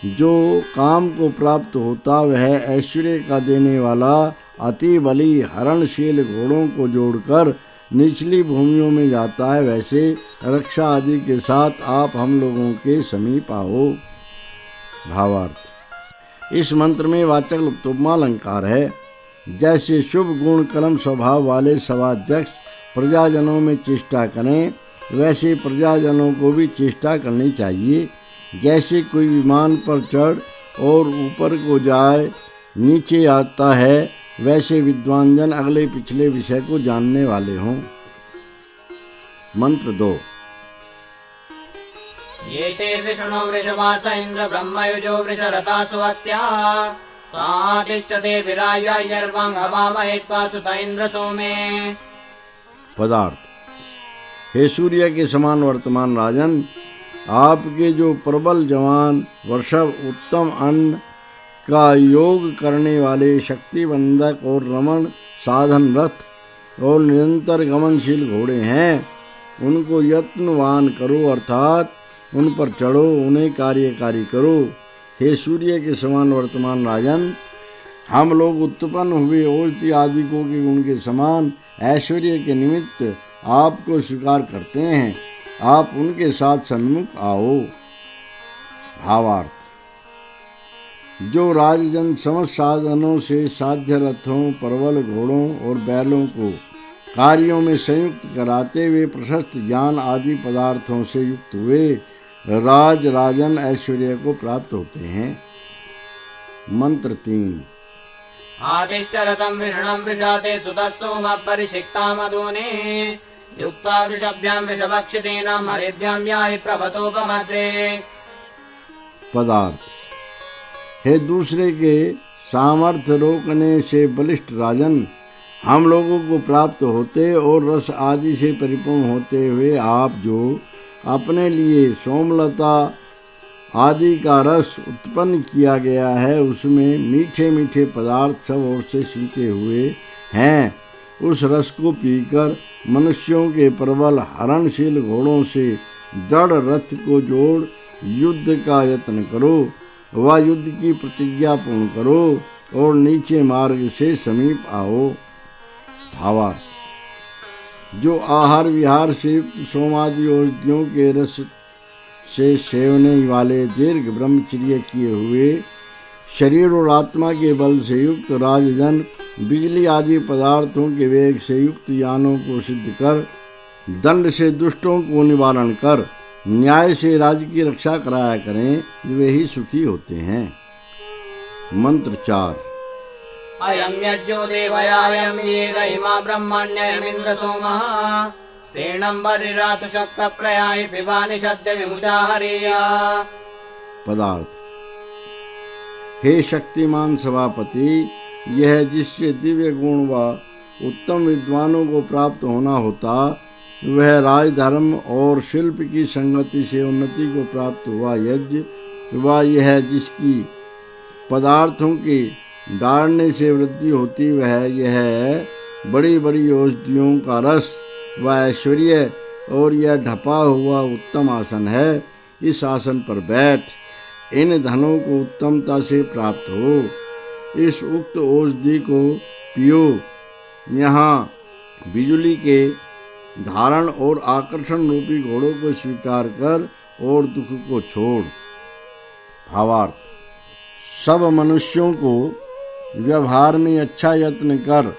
जो काम को प्राप्त होता वह ऐश्वर्य का देने वाला अति बली हरणशील घोड़ों को जोड़कर निचली भूमियों में जाता है, वैसे रक्षा आदि के साथ आप हम लोगों के समीप आओ। भावार्थ। इस मंत्र में वाचक् लुप्तोपमा अलंकार है। जैसे शुभ गुण कर्म स्वभाव वाले सभाध्यक्ष प्रजाजनों में चेष्टा करें, वैसे प्रजाजनों को भी चेष्टा करनी चाहिए। जैसे कोई विमान पर चढ़ और ऊपर को जाए नीचे आता है, वैसे विद्वान जन अगले पिछले विषय को जानने वाले हों। मंत्र 2। ये ते विष्णु वृषभास इंद्र ब्रह्मयुजो वृषरता सुवत्या तातिष्ठते विरायायर्वां हवामहे त्वा सुत इंद्र सोमे। पदार्थ। हे सूर्य के समान वर्तमान राजन, आपके जो प्रबल जवान वृषभ उत्तम अन्न का योग करने वाले शक्तिबंधक और रमण साधन रथ और निरंतर गमनशील घोड़े हैं, उनको यत्नवान करो, अर्थात उन पर चढ़ो, उन्हें कार्यकारी करो। हे सूर्य के समान वर्तमान राजन, हम लोग उत्पन्न हुए औषधि आदिकों के गुण के समान ऐश्वर्य के निमित्त आपको स्वीकार करते हैं, आप उनके साथ सन्मुख आओ। भावार्थ: जो राजजन समस्त साधनों से साध्य रथों, परवल, घोड़ों और बैलों को कार्यों में संयुक्त कराते हुए प्रशस्त ज्ञान आदि पदार्थों से युक्त हुए राजन ऐश्वर्य को प्राप्त होते हैं। मंत्र 3। आदिष्ट रथं वृषणं वृषाते सुतः सोमः परिषिक्ता मधूने युक्ता वृषभ्यां वृषभक्षितेनां हरिभ्यां याहि प्रभतोपमद्रे। पदार्थ: हे दूसरे के सामर्थ्य रोकने से बलिष्ठ राजन, हम लोगों को प्राप्त होते और रस आदि से परिपूर्ण होते हुए आप जो अपने लिए सोमलता आदि का रस उत्पन्न किया गया है, उसमें मीठे मीठे पदार्थ सब ओर से सींचे हुए हैं, उस रस को पीकर मनुष्यों के प्रबल हरणशील घोड़ों से दृढ़ रथ को जोड़ युद्ध का यत्न करो, व युद्ध की प्रतिज्ञा पूर्ण करो और नीचे मार्ग से समीप आओ। भावार्थ: जो आहार विहार से युक्त सोमादि औषधियों के रस से सेवने वाले दीर्घ ब्रह्मचर्य किए हुए शरीर और आत्मा के बल से युक्त राजजन बिजली आदि पदार्थों के वेग से युक्त यानों को सिद्ध कर, दंड से दुष्टों को निवारण कर, न्याय से राज्य की रक्षा कराया करें, वे ही सुखी होते हैं। मंत्र 4। अयं यज्ञो देवयायं येद इमा ब्रह्मण्ययमिन्द्र सोमः स्तेनं बर्हिरातु शक्रप्रयाय पिबानि सद्य विमुचा हरिया। पदार्थ: हे शक्तिमान सभापति, यह जिससे दिव्य गुण व उत्तम विद्वानों को प्राप्त होना होता, वह राजधर्म और शिल्प की संगति से उन्नति को प्राप्त हुआ यज्ञ, व यह जिसकी पदार्थों के डालने से वृद्धि होती, वह यह बड़ी बड़ी औषधियों का रस व ऐश्वर्य और यह ढपा हुआ उत्तम आसन है। इस आसन पर बैठ इन धनों को उत्तमता से प्राप्त हो। इस उक्त औषधि को पियो। यहाँ बिजली के धारण और आकर्षण रूपी घोड़ों को स्वीकार कर और दुख को छोड़। भावार्थ: सब मनुष्यों को व्यवहार में अच्छा यत्न कर।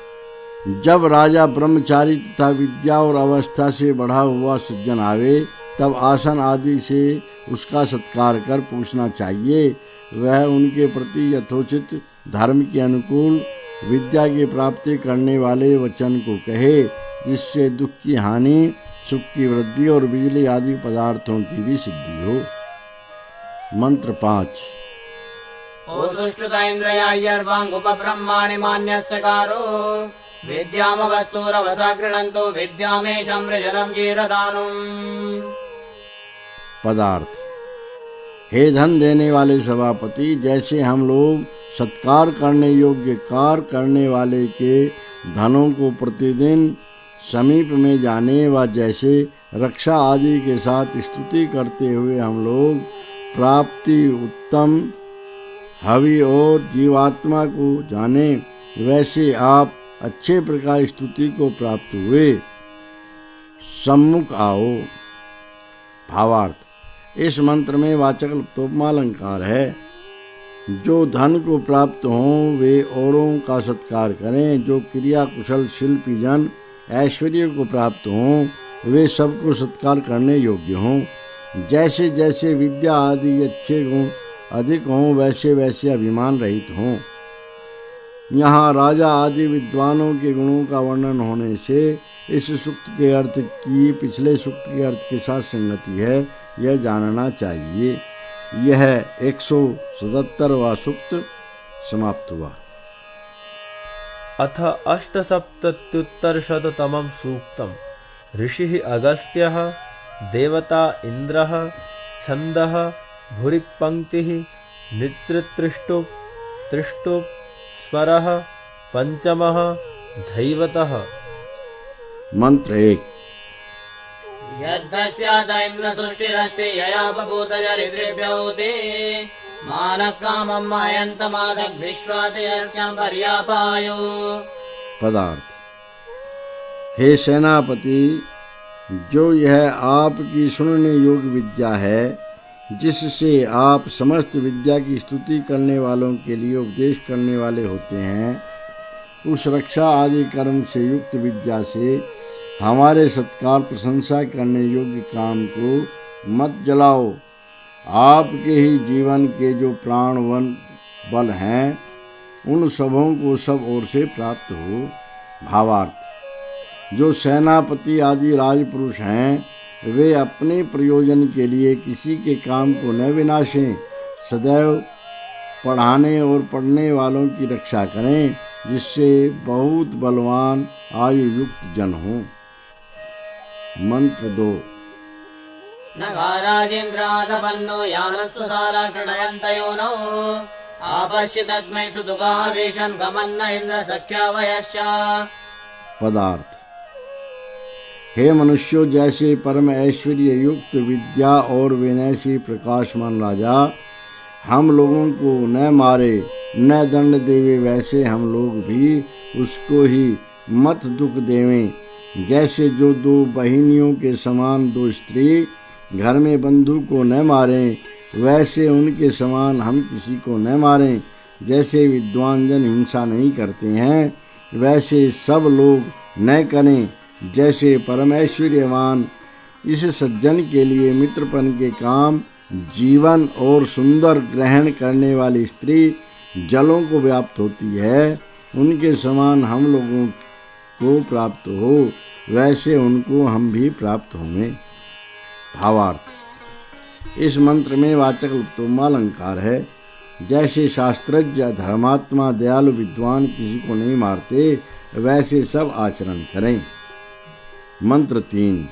जब राजा ब्रह्मचारी तथा विद्या और अवस्था से बढ़ा हुआ सज्जन आवे, तब आसन आदि से उसका सत्कार कर पूछना चाहिए। वह उनके प्रति यथोचित धर्म के अनुकूल विद्या की प्राप्ति करने वाले वचन को कहे, जिससे दुख की हानि, सुख की वृद्धि और बिजली आदि पदार्थों की भी सिद्धि हो। मंत्र 5। ओ सुष्ठुता इंद्रयायर्वांगुपब्रह्माणि मान्यस्य कारो विद्यामवस्तुरवसा गृह्णन्तो विद्यामेशं वृजनं जीरदानुम्। पदार्थ: हे धन देने वाले सभापति, जैसे हम लोग सत्कार करने योग्य कार्य करने वाले के धनों को प्रतिदिन समीप में जाने व जैसे रक्षा आदि के साथ स्तुति करते हुए हम लोग प्राप्ति उत्तम हवि और जीवात्मा को जाने, वैसे आप अच्छे प्रकार स्तुति को प्राप्त हुए। सम्मुख आओ। भावार्थ: इस मंत्र में वाचक् लुप्तोपमा अलंकार है। जो धन को प्राप्त हों वे औरों का सत्कार करें। जो क्रिया कुशल शिल्पी जन ऐश्वर्य को प्राप्त हों वे सबको सत्कार करने योग्य हों। जैसे जैसे विद्या आदि अच्छे गुण अधिक हों, वैसे वैसे अभिमान रहित हों। यहाँ राजा आदि विद्वानों के गुणों का वर्णन होने से इस सूक्त के अर्थ की पिछले सूक्त के अर्थ के साथ संगति है, यह जानना चाहिए। यह 177वां सूक्त समाप्त हुआ। अथ 8सप्तत्युत्तरशततमं सूक्तम्। ऋषिः अगस्त्यः, देवता इन्द्रः, छन्दः भुरिक्पङ्क्तिः, निसृतृष्टुप्, तृष्टुप्, स्वरः, पञ्चमः, धैवतः। मंत्र 1। यद्दस्याद इन्द्र सृष्टिरस्ति यया बभूतचरित्रेभ्योऽते मानकामं मायन्तमादग् विश्वादयस्यां पर्यापायो। पदार्थ। हे सेनापति, जो यह आपकी सुनने योग्य विद्या है जिससे आप समस्त विद्या की स्तुति करने वालों के लिए उपदेश करने वाले होते हैं, उस रक्षा आदि कर्म से युक्त विद्या से हमारे सत्कार प्रशंसा करने योग्य काम को मत जलाओ। आपके ही जीवन के जो प्राणवन बल हैं उन सबों को सब ओर से प्राप्त हो। भावार्थ। जो सेनापति आदि राजपुरुष हैं वे अपने प्रयोजन के लिए किसी के काम को न विनाशें, सदैव पढ़ाने और पढ़ने वालों की रक्षा करें जिससे बहुत बलवान आयु युक्त जन हो। मंत्र 2। नगाराजेन्द्रादपन्नो यानस्तु सारा कृणयन्तयो नो आपश्य तस्मै सुदुगावेशन् गमन्न इन्द्र सख्यावयश्च। पदार्थ। हे मनुष्यों, जैसे परम ऐश्वर्य युक्त विद्या और विनय से प्रकाशमान राजा हम लोगों को न मारे न दंड देवे, वैसे हम लोग भी उसको ही मत दुख देवें। जैसे जो दो बहिनियों के समान दो स्त्री घर में बंधु को न मारें, वैसे उनके समान हम किसी को न मारें। जैसे विद्वान जन हिंसा नहीं करते हैं, वैसे सब लोग न करें। जैसे परमेश्वरवान इस सज्जन के लिए मित्रपन के काम, जीवन और सुंदर ग्रहण करने वाली स्त्री जलों को व्याप्त होती है, उनके समान हम लोगों को प्राप्त हो, वैसे उनको हम भी प्राप्त होंगे। भावार्थ। इस मंत्र में वाचक् लुप्तोपमा अलंकार है। जैसे शास्त्रज्ञ धर्मात्मा दयालु विद्वान किसी को नहीं मारते, वैसे सब आचरण करें। मंत्र 3।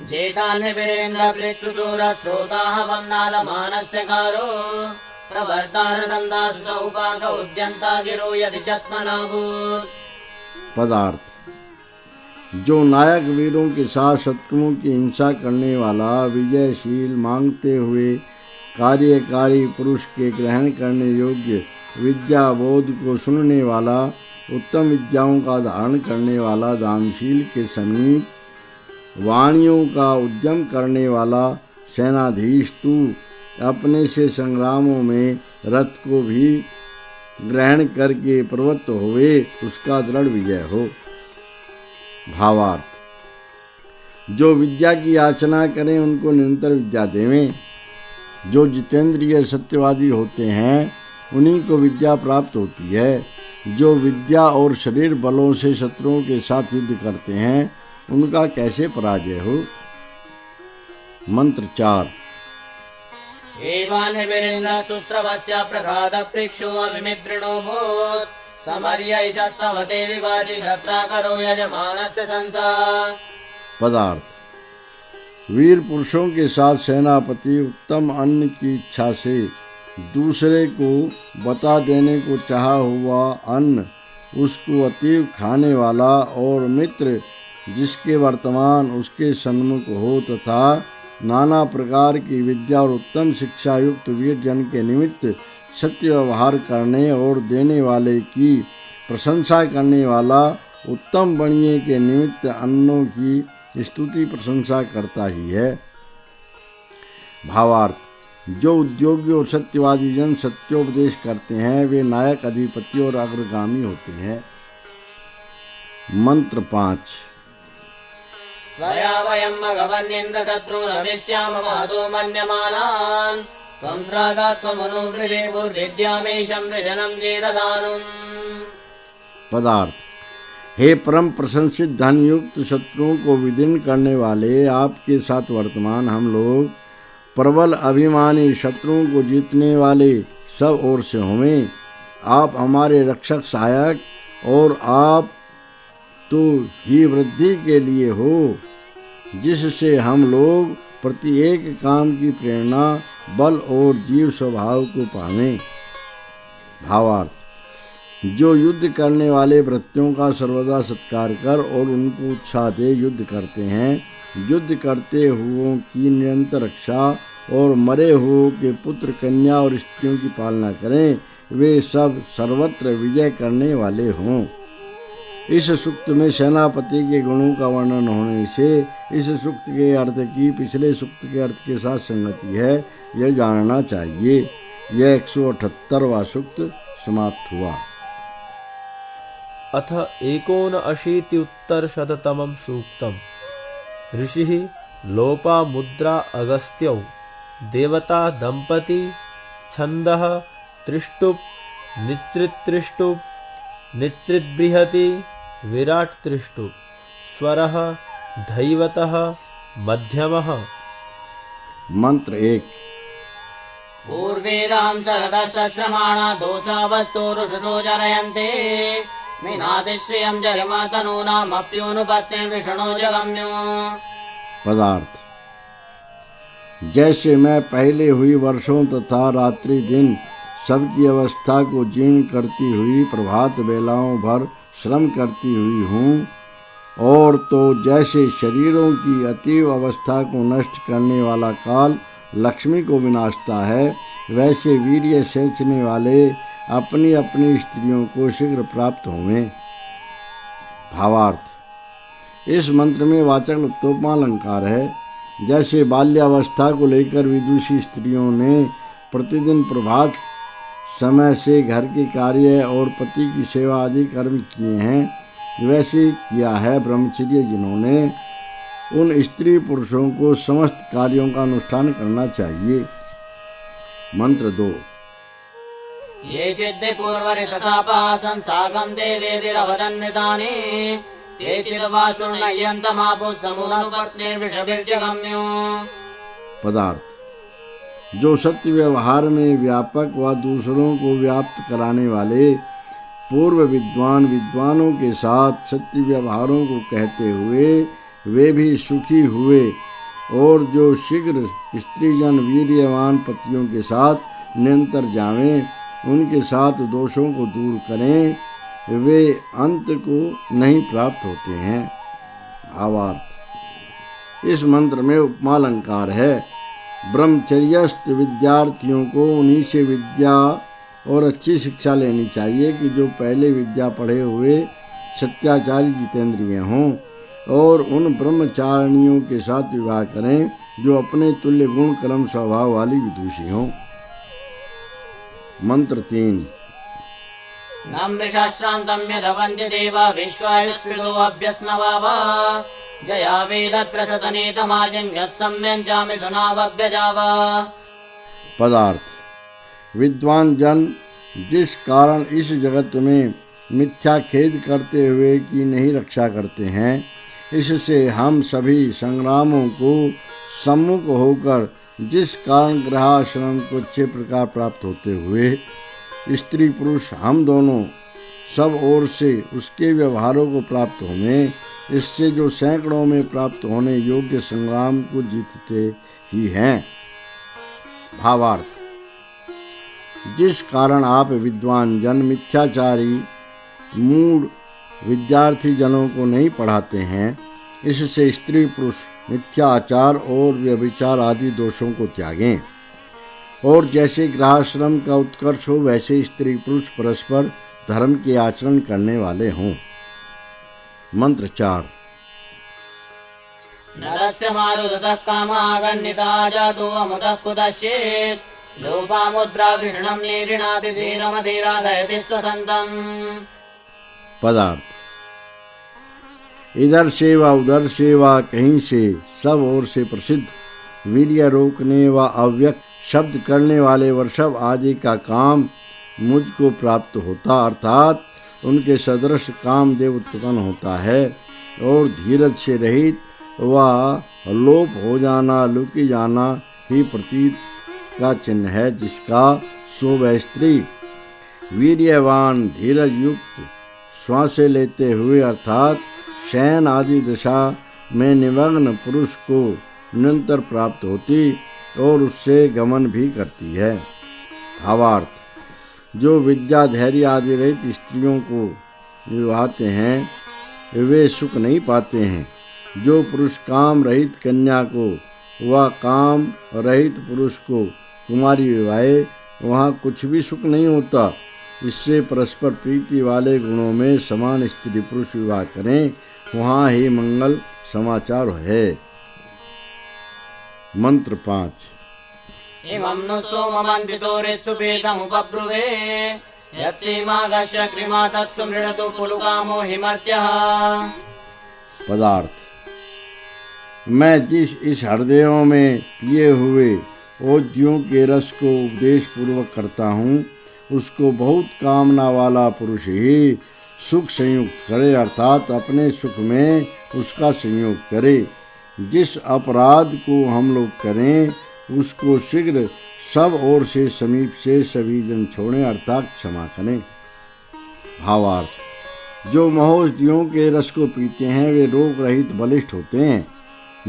जेतान्विरेन्द्रपृत्सुसूरस्रोताः वन्नादमानस्य कारो प्रवर्तारदन्दासु सौपाक उद्यन्ता गिरो यदि चत्मनाभूत्। पदार्थ। जो नायक वीरों के साथ शत्रुओं की हिंसा करने वाला, विजयशील, मांगते हुए कार्यकारी पुरुष के ग्रहण करने योग्य विद्या बोध को सुनने वाला, उत्तम विद्याओं का धारण करने वाला, दानशील के समीप वाणियों का उद्यम करने वाला सेनाधीश, तू अपने से संग्रामों में रथ को भी ग्रहण करके प्रवृत्त हुए, उसका दृढ़ विजय हो। भावार्थ। जो विद्या की याचना करें उनको निरंतर विद्या देवें। जो जितेंद्रिय सत्यवादी होते हैं उन्हीं को विद्या प्राप्त होती है। जो विद्या और शरीर बलों से शत्रुओं के साथ युद्ध करते हैं उनका कैसे पराजय हो। मंत्र 4। एवान्विरेन्द्र सुस्रवस्य प्रघातप्रेक्षो अभिमित्रिणो भूत् समर्यैषस्तवते विवादि शत्राकरो यजमानस्य संसा। पदार्थ। वीर पुरुषों के साथ सेनापति उत्तम अन्न की इच्छा से दूसरे को बता देने को चाहा हुआ अन्न उसको अतीव खाने वाला और मित्र जिसके वर्तमान उसके सन्मुख हो, तथा नाना प्रकार की विद्या और उत्तम शिक्षा युक्त वीर जन के निमित्त सत्य व्यवहार करने और देने वाले की प्रशंसा करने वाला, उत्तम बणिये के निमित्त अन्नों की स्तुति प्रशंसा करता ही है। भावार्थ। जो उद्योगी और सत्यवादी जन सत्योपदेश करते हैं वे नायक, अधिपति और अग्रगामी होते हैं। मंत्र 5। त्वया वयं भगवन्निन्द्र शत्रुरविश्याम महतो मन्यमानान् त्वं प्रागा त्वमनुगृहे गुर्विद्यामेशं हृजनं जीरदानुम्। पदार्थ। हे परम प्रशंसित धन युक्त शत्रुओं को विदीर्ण करने वाले, आपके साथ वर्तमान हम लोग प्रबल अभिमानी शत्रुओं को जीतने वाले सब ओर से होवें। आप हमारे रक्षक सहायक और आप तो ही वृद्धि के लिए हो, जिससे हम लोग प्रत्येक काम की प्रेरणा, बल और जीव स्वभाव को पावें। भावार्थ। जो युद्ध करने वाले भृत्यों का सर्वदा सत्कार कर और उनको उत्साह दे युद्ध करते हैं, युद्ध करते हुओं की निरंतर रक्षा और मरे हुओं के पुत्र कन्या और स्त्रियों की पालना करें, वे सब सर्वत्र विजय करने वाले हों। इस सूक्त में सेनापति के गुणों का वर्णन होने से इस सूक्त के अर्थ की पिछले सूक्त के अर्थ के साथ संगति है, यह जानना चाहिए। यह 178वां सूक्त समाप्त हुआ। अथ 79 सूक्तम्। ऋषिः लोपामुद्रा अगस्त्यौ देवता दंपती छन्दः त्रिष्टुप् नित्रित्रिष्टुप् नित्रिद्बृहति विराट त्रिष्टुप् स्वरः धैवतः मध्यमः। मंत्र 1। पूर्वे राम शरदश्रमाणा दोषावस्तुरुषसो जरयन्ते मीनादिश्रियं जरिमातनूनामप्योनुपत्तिं विष्णो जगम्यो। पदार्थ। जैसे मैं पहले हुई वर्षों तथा रात्रि दिन सबकी अवस्था को जीर्ण करती हुई प्रभात बेलाओं भर श्रम करती हुई हूँ, और तो जैसे शरीरों की अतीव अवस्था को नष्ट करने वाला काल लक्ष्मी को विनाशता है, वैसे वीर्य सेंचने वाले अपनी अपनी स्त्रियों को शीघ्र प्राप्त होंगे। भावार्थ। इस मंत्र में वाचक् लुप्तोपमालंकार है। जैसे बाल्यावस्था को लेकर विदुषी स्त्रियों ने प्रतिदिन प्रभात समय से घर के कार्य और पति की सेवा आदि कर्म किए हैं, वैसे किया है ब्रह्मचर्य जिन्होंने, उन स्त्री पुरुषों को समस्त कार्यों का अनुष्ठान करना चाहिए। मंत्र 2। ये चिद्दे पूर्वरितसापासं सागं देवे विरवदन्वितानि ते चिद्वासुर्नयन्तमापो समुनुपत्निर्विषभिर्जगम्यो। पदार्थ। जो सत्य व्यवहार में व्यापक व दूसरों को व्याप्त कराने वाले पूर्व विद्वानों के साथ सत्य व्यवहारों को कहते हुए वे भी सुखी हुए, और जो शीघ्र स्त्रीजन वीर्यवान पतियों के साथ निरंतर जावें, उनके साथ दोषों को दूर करें, वे अंत को नहीं प्राप्त होते हैं। भावार्थ। इस मंत्र में उपमालंकार है। ब्रह्मचर्यस्थ विद्यार्थियों को उन्हीं से विद्या और अच्छी शिक्षा लेनी चाहिए कि जो पहले विद्या पढ़े हुए सत्याचारी जितेंद्रिय हों, और उन ब्रह्मचारिणियों के साथ विवाह करें जो अपने तुल्य गुण कर्म स्वभाव वाली विदुषी हों। मंत्र 3। नमृषाश्रान्तं यदवन्ति देवा विश्वायुस्पृतो अभ्यस्नवावा जया वेदत्र शतनेतमाजिं यत्सम्यञ्चामि धुनावभ्यजावा। पदार्थ। विद्वान जन जिस कारण इस जगत में मिथ्या खेद करते हुए की नहीं रक्षा करते हैं, इससे हम सभी संग्रामों को सम्मुख होकर जिस कारण ग्रहाश्रम को अच्छे प्रकार प्राप्त होते हुए स्त्री पुरुष हम दोनों सब ओर से उसके व्यवहारों को प्राप्त होने, इससे जो सैकड़ों में प्राप्त होने योग्य संग्राम को जीतते ही हैं। भावार्थ। जिस कारण आप विद्वान जन मिथ्याचारी मूढ़ विद्यार्थी जनों को नहीं पढ़ाते हैं, इससे स्त्री पुरुष मिथ्या आचार और व्यभिचार आदि दोषों को त्यागें, और जैसे गृहाश्रम का उत्कर्ष हो वैसे स्त्री पुरुष परस्पर धर्म के आचरण करने वाले हों। मंत्र 4। नरस्य मारुततः कामागन्निता जातो अमुतः कुतश्चेत् लोपामुद्रा वृषणं लीरिणाति धीरमधीराधयति स्वसन्तम्। पदार्थ। इधर से व उधर से व कहीं से सब ओर से प्रसिद्ध वीर्य रोकने व अव्यक्त शब्द करने वाले वर्षभ आदि का काम मुझको प्राप्त होता, अर्थात उनके सदृश कामदेव उत्पन्न होता है, और धीरज से रहित व लोप हो जाना लुकी जाना ही प्रतीत का चिन्ह है, जिसका सो वह स्त्री वीर्यवान धीरज युक्त श्वासें लेते हुए अर्थात शयन आदि दशा में निमग्न पुरुष को निरंतर प्राप्त होती और उससे गमन भी करती है। भावार्थ। जो विद्या धैर्य आदि रहित स्त्रियों को निभाते हैं वे सुख नहीं पाते हैं। जो पुरुष काम रहित कन्या को व काम रहित पुरुष को कुमारी विवाहे वहाँ कुछ भी सुख नहीं होता। इससे परस्पर प्रीति वाले गुणों में समान स्त्री पुरुष विवाह करें, वहाँ ही मंगल समाचार है। मंत्र 5। इमं नु सोममन्दितो ऋत्सुपीतमुपब्रुवे यत्सीमागस्य कृमा तत्सु मृडतु पुलुकामो हिमर्त्यः। पदार्थ। मैं जिस इस हृदयों में पिए हुए ओद्यों के रस को उपदेश पूर्वक करता हूँ उसको बहुत कामना वाला पुरुष ही सुख संयुक्त करे, अर्थात अपने सुख में उसका संयोग करे। जिस अपराध को हम लोग करें उसको शीघ्र सब ओर से समीप से सभी जन छोड़ें, अर्थात क्षमा करें। भावार्थ। जो महोषधियों के रस को पीते हैं वे रोग रहित बलिष्ठ होते हैं।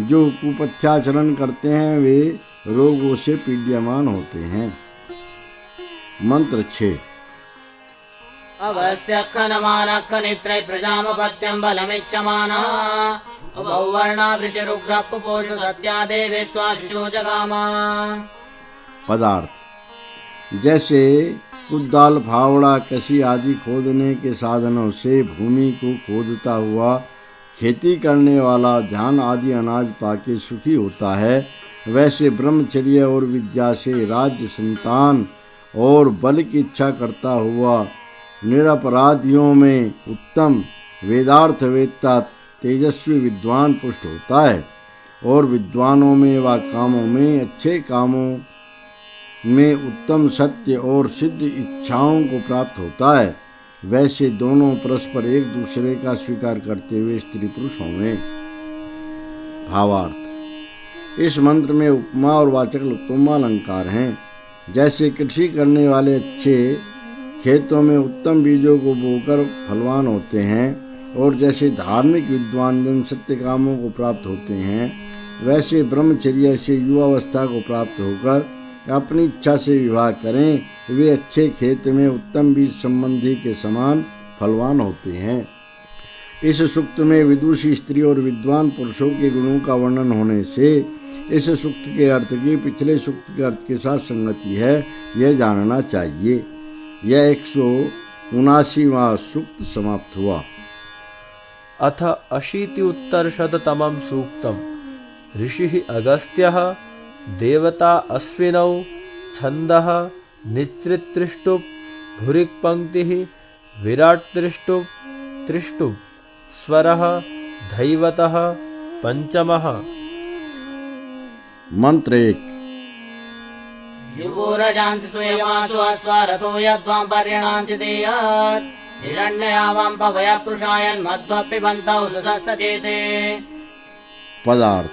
जो कुपथ्याचरण करते हैं वे रोगों से पीड्यमान होते हैं। मंत्र 6। अगस्त्यखनमानखनित्रय प्रजामपत्यं बलमिच्छमानः बहुवर्णा वृषरुग्रः पुपोष सत्यादेवेश्वाशिषो जगामा। पदार्थ। जैसे कुदाल फावड़ा कसी आदि खोदने के साधनों से भूमि को खोदता हुआ खेती करने वाला ध्यान आदि अनाज पाके सुखी होता है, वैसे ब्रह्मचर्य और विद्या से राज्य संतान और बल की इच्छा करता हुआ निरपराधियों में उत्तम वेदार्थ वेत्ता तेजस्वी विद्वान पुष्ट होता है। और विद्वानों में व कामों में अच्छे कामों में उत्तम सत्य और सिद्ध इच्छाओं को प्राप्त होता है। वैसे दोनों परस्पर एक दूसरे का स्वीकार करते हुए स्त्री पुरुष होंगे। भावार्थ। इस मंत्र में उपमा और वाचक् उत्तम अलंकार हैं। जैसे कृषि करने वाले अच्छे खेतों में उत्तम बीजों को बोकर फलवान होते हैं और जैसे धार्मिक विद्वान जन सत्य कामों को प्राप्त होते हैं, वैसे ब्रह्मचर्य से युवावस्था को प्राप्त होकर अपनी इच्छा से विवाह करें, वे अच्छे खेत में उत्तम बीज संबंधी के समान फलवान होते हैं। इस सूक्त में विदुषी स्त्री और विद्वान पुरुषों के गुणों का वर्णन होने से इस सूक्त के अर्थ की पिछले सूक्त के अर्थ के साथ संगति है, यह जानना चाहिए। यह 179वां सूक्त समाप्त हुआ। अथ 80-उत्तरशततमं सूक्तम्। ऋषिः अगस्त्यः देवता अश्विनौ छन्दः निच्रित्रिष्टुप् भुरिक्पङ्क्तिः विराट्त्रिष्टुप् त्रिष्टुप् स्वरः धैवतः पंचमः। मंत्र 1। युगोरजांसि सुयमासु अस्वारथो यद्वां पर्यणांसि देयात् हिरण्ययावां पवयपृषायन् मध्वपिबन्तौ सुसस्सचेते। पदार्थ।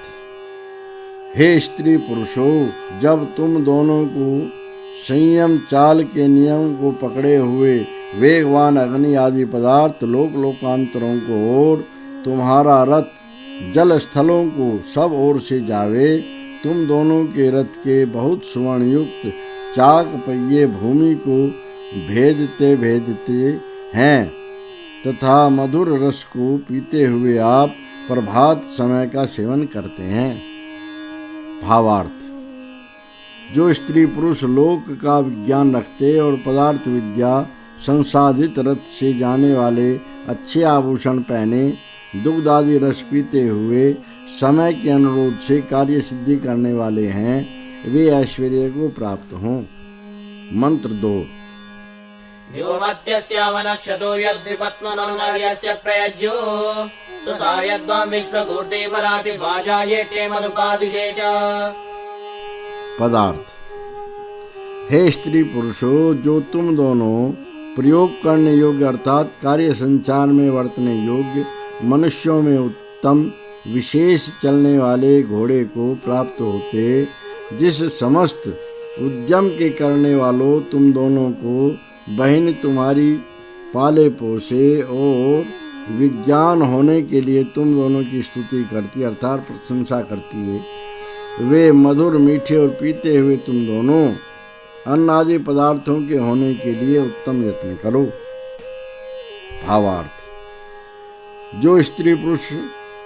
हे स्त्री पुरुषों, जब तुम दोनों को संयम चाल के नियम को पकड़े हुए वेगवान अग्नि आदि पदार्थ लोक लोकांतरों को और तुम्हारा रथ जल स्थलों को सब ओर से जावे, तुम दोनों के रथ के बहुत सुवर्ण युक्त चाक पहिए भूमि को भेदते भेदते हैं तथा मधुर रस को पीते हुए आप प्रभात समय का सेवन करते हैं। भावार्थ। जो स्त्री पुरुष लोक का विज्ञान रखते और पदार्थ विद्या संसाधित रथ से जाने वाले अच्छे आभूषण पहने दुग्ध आदि रस पीते हुए समय के अनुरोध से कार्य सिद्धि करने वाले हैं, वे ऐश्वर्य को प्राप्त हों। मंत्र 2। व्योमत्यस्यावनक्षतो यद्विपत्मनो नर्यस्य प्रयज्यो सुसायद्वां विश्वकूर्ति पराति वाजायेट्ये मधुपाभिषेच। पदार्थ। हे स्त्री पुरुषों, जो तुम दोनों प्रयोग करने योग्य अर्थात कार्य संचार में वर्तने योग्य मनुष्यों में उत्तम विशेष चलने वाले घोड़े को प्राप्त होते, जिस समस्त उद्यम के करने वालों तुम दोनों को बहन तुम्हारी पाले पोसे और विज्ञान होने के लिए तुम दोनों की स्तुति करती अर्थात प्रशंसा करती है, वे मधुर मीठे और पीते हुए तुम दोनों अन्न आदि पदार्थों के होने के लिए उत्तम यत्न करो। भावार्थ, जो स्त्री पुरुष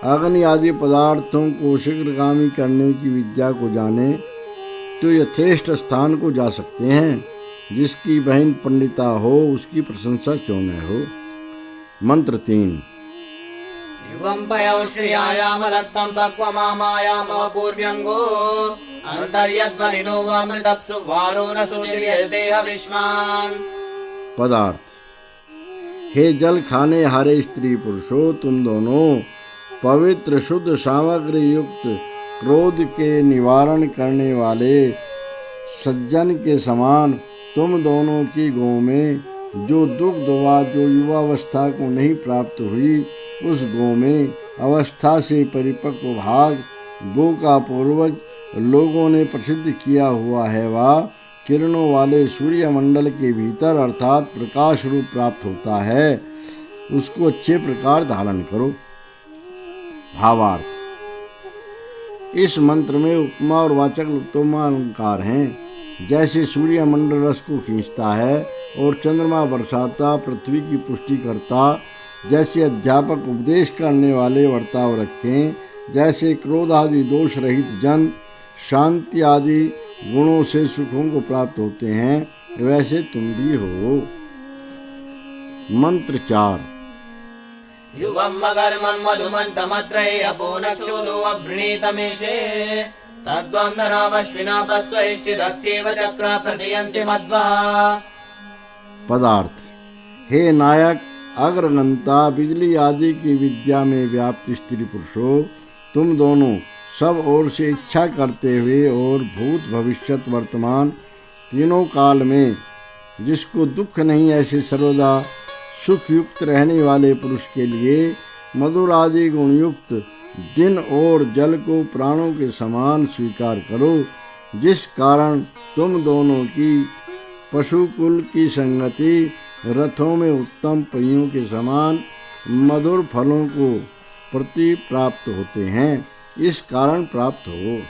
अग्नि आदि पदार्थों को शीघ्रगामी करने की विद्या को जाने तो यथेष्ट स्थान को जा सकते हैं। जिसकी बहन पंडिता हो उसकी प्रशंसा क्यों न हो। मंत्र 3। युवं पयो श्रियायाम दत्तं पक्वमामायाम अपूर्व्यंगो अंतर्यध्वनिनो वामृतप्सु वारो न सूर्यते हविष्मान्। पदार्थ, हे जल खाने हारे स्त्री पुरुषों, तुम दोनों पवित्र शुद्ध सामग्री युक्त क्रोध के निवारण करने वाले सज्जन के समान तुम दोनों की गौ में जो दुग्ध वा जो युवावस्था को नहीं प्राप्त हुई, उस गौ में अवस्था से परिपक्व भाग गौ का पूर्वज लोगों ने प्रसिद्ध किया हुआ है, वह किरणों वाले सूर्य मंडल के भीतर अर्थात प्रकाश रूप प्राप्त होता है। उसको अच्छे प्रकार धारण करो। भावार्थ, इस मंत्र में उपमा और वाचक् लुप्तोपमा अलंकार हैं। जैसे सूर्य मंडल रस को खींचता है और चंद्रमा बरसाता पृथ्वी की पुष्टि करता, जैसे अध्यापक उपदेश करने वाले वर्ताव रखें, जैसे क्रोध आदि दोष रहित जन शांति आदि गुणों से सुखों को प्राप्त होते हैं, वैसे तुम भी हो। मंत्र 4। युवं मगर्मं मधुमन्तमत्रये अपोनक्षुदो अभृणीतमेषे तद्वं नरावश्विना प्रस्वैष्टिरत्येव चक्रा प्रदयन्ति मध्वा। पदार्थ, हे नायक अग्रगंता बिजली आदि की विद्या में व्याप्त स्त्री पुरुषों, तुम दोनों सब ओर से इच्छा करते हुए और भूत भविष्यत वर्तमान तीनों काल में जिसको दुख नहीं, ऐसे सर्वदा सुख युक्त रहने वाले पुरुष के लिए मधुर आदि गुण युक्त दिन और जल को प्राणों के समान स्वीकार करो, जिस कारण तुम दोनों की पशुकुल की संगति रथों में उत्तम पहियों के समान मधुर फलों को प्रति प्राप्त होते हैं, इस कारण प्राप्त हो।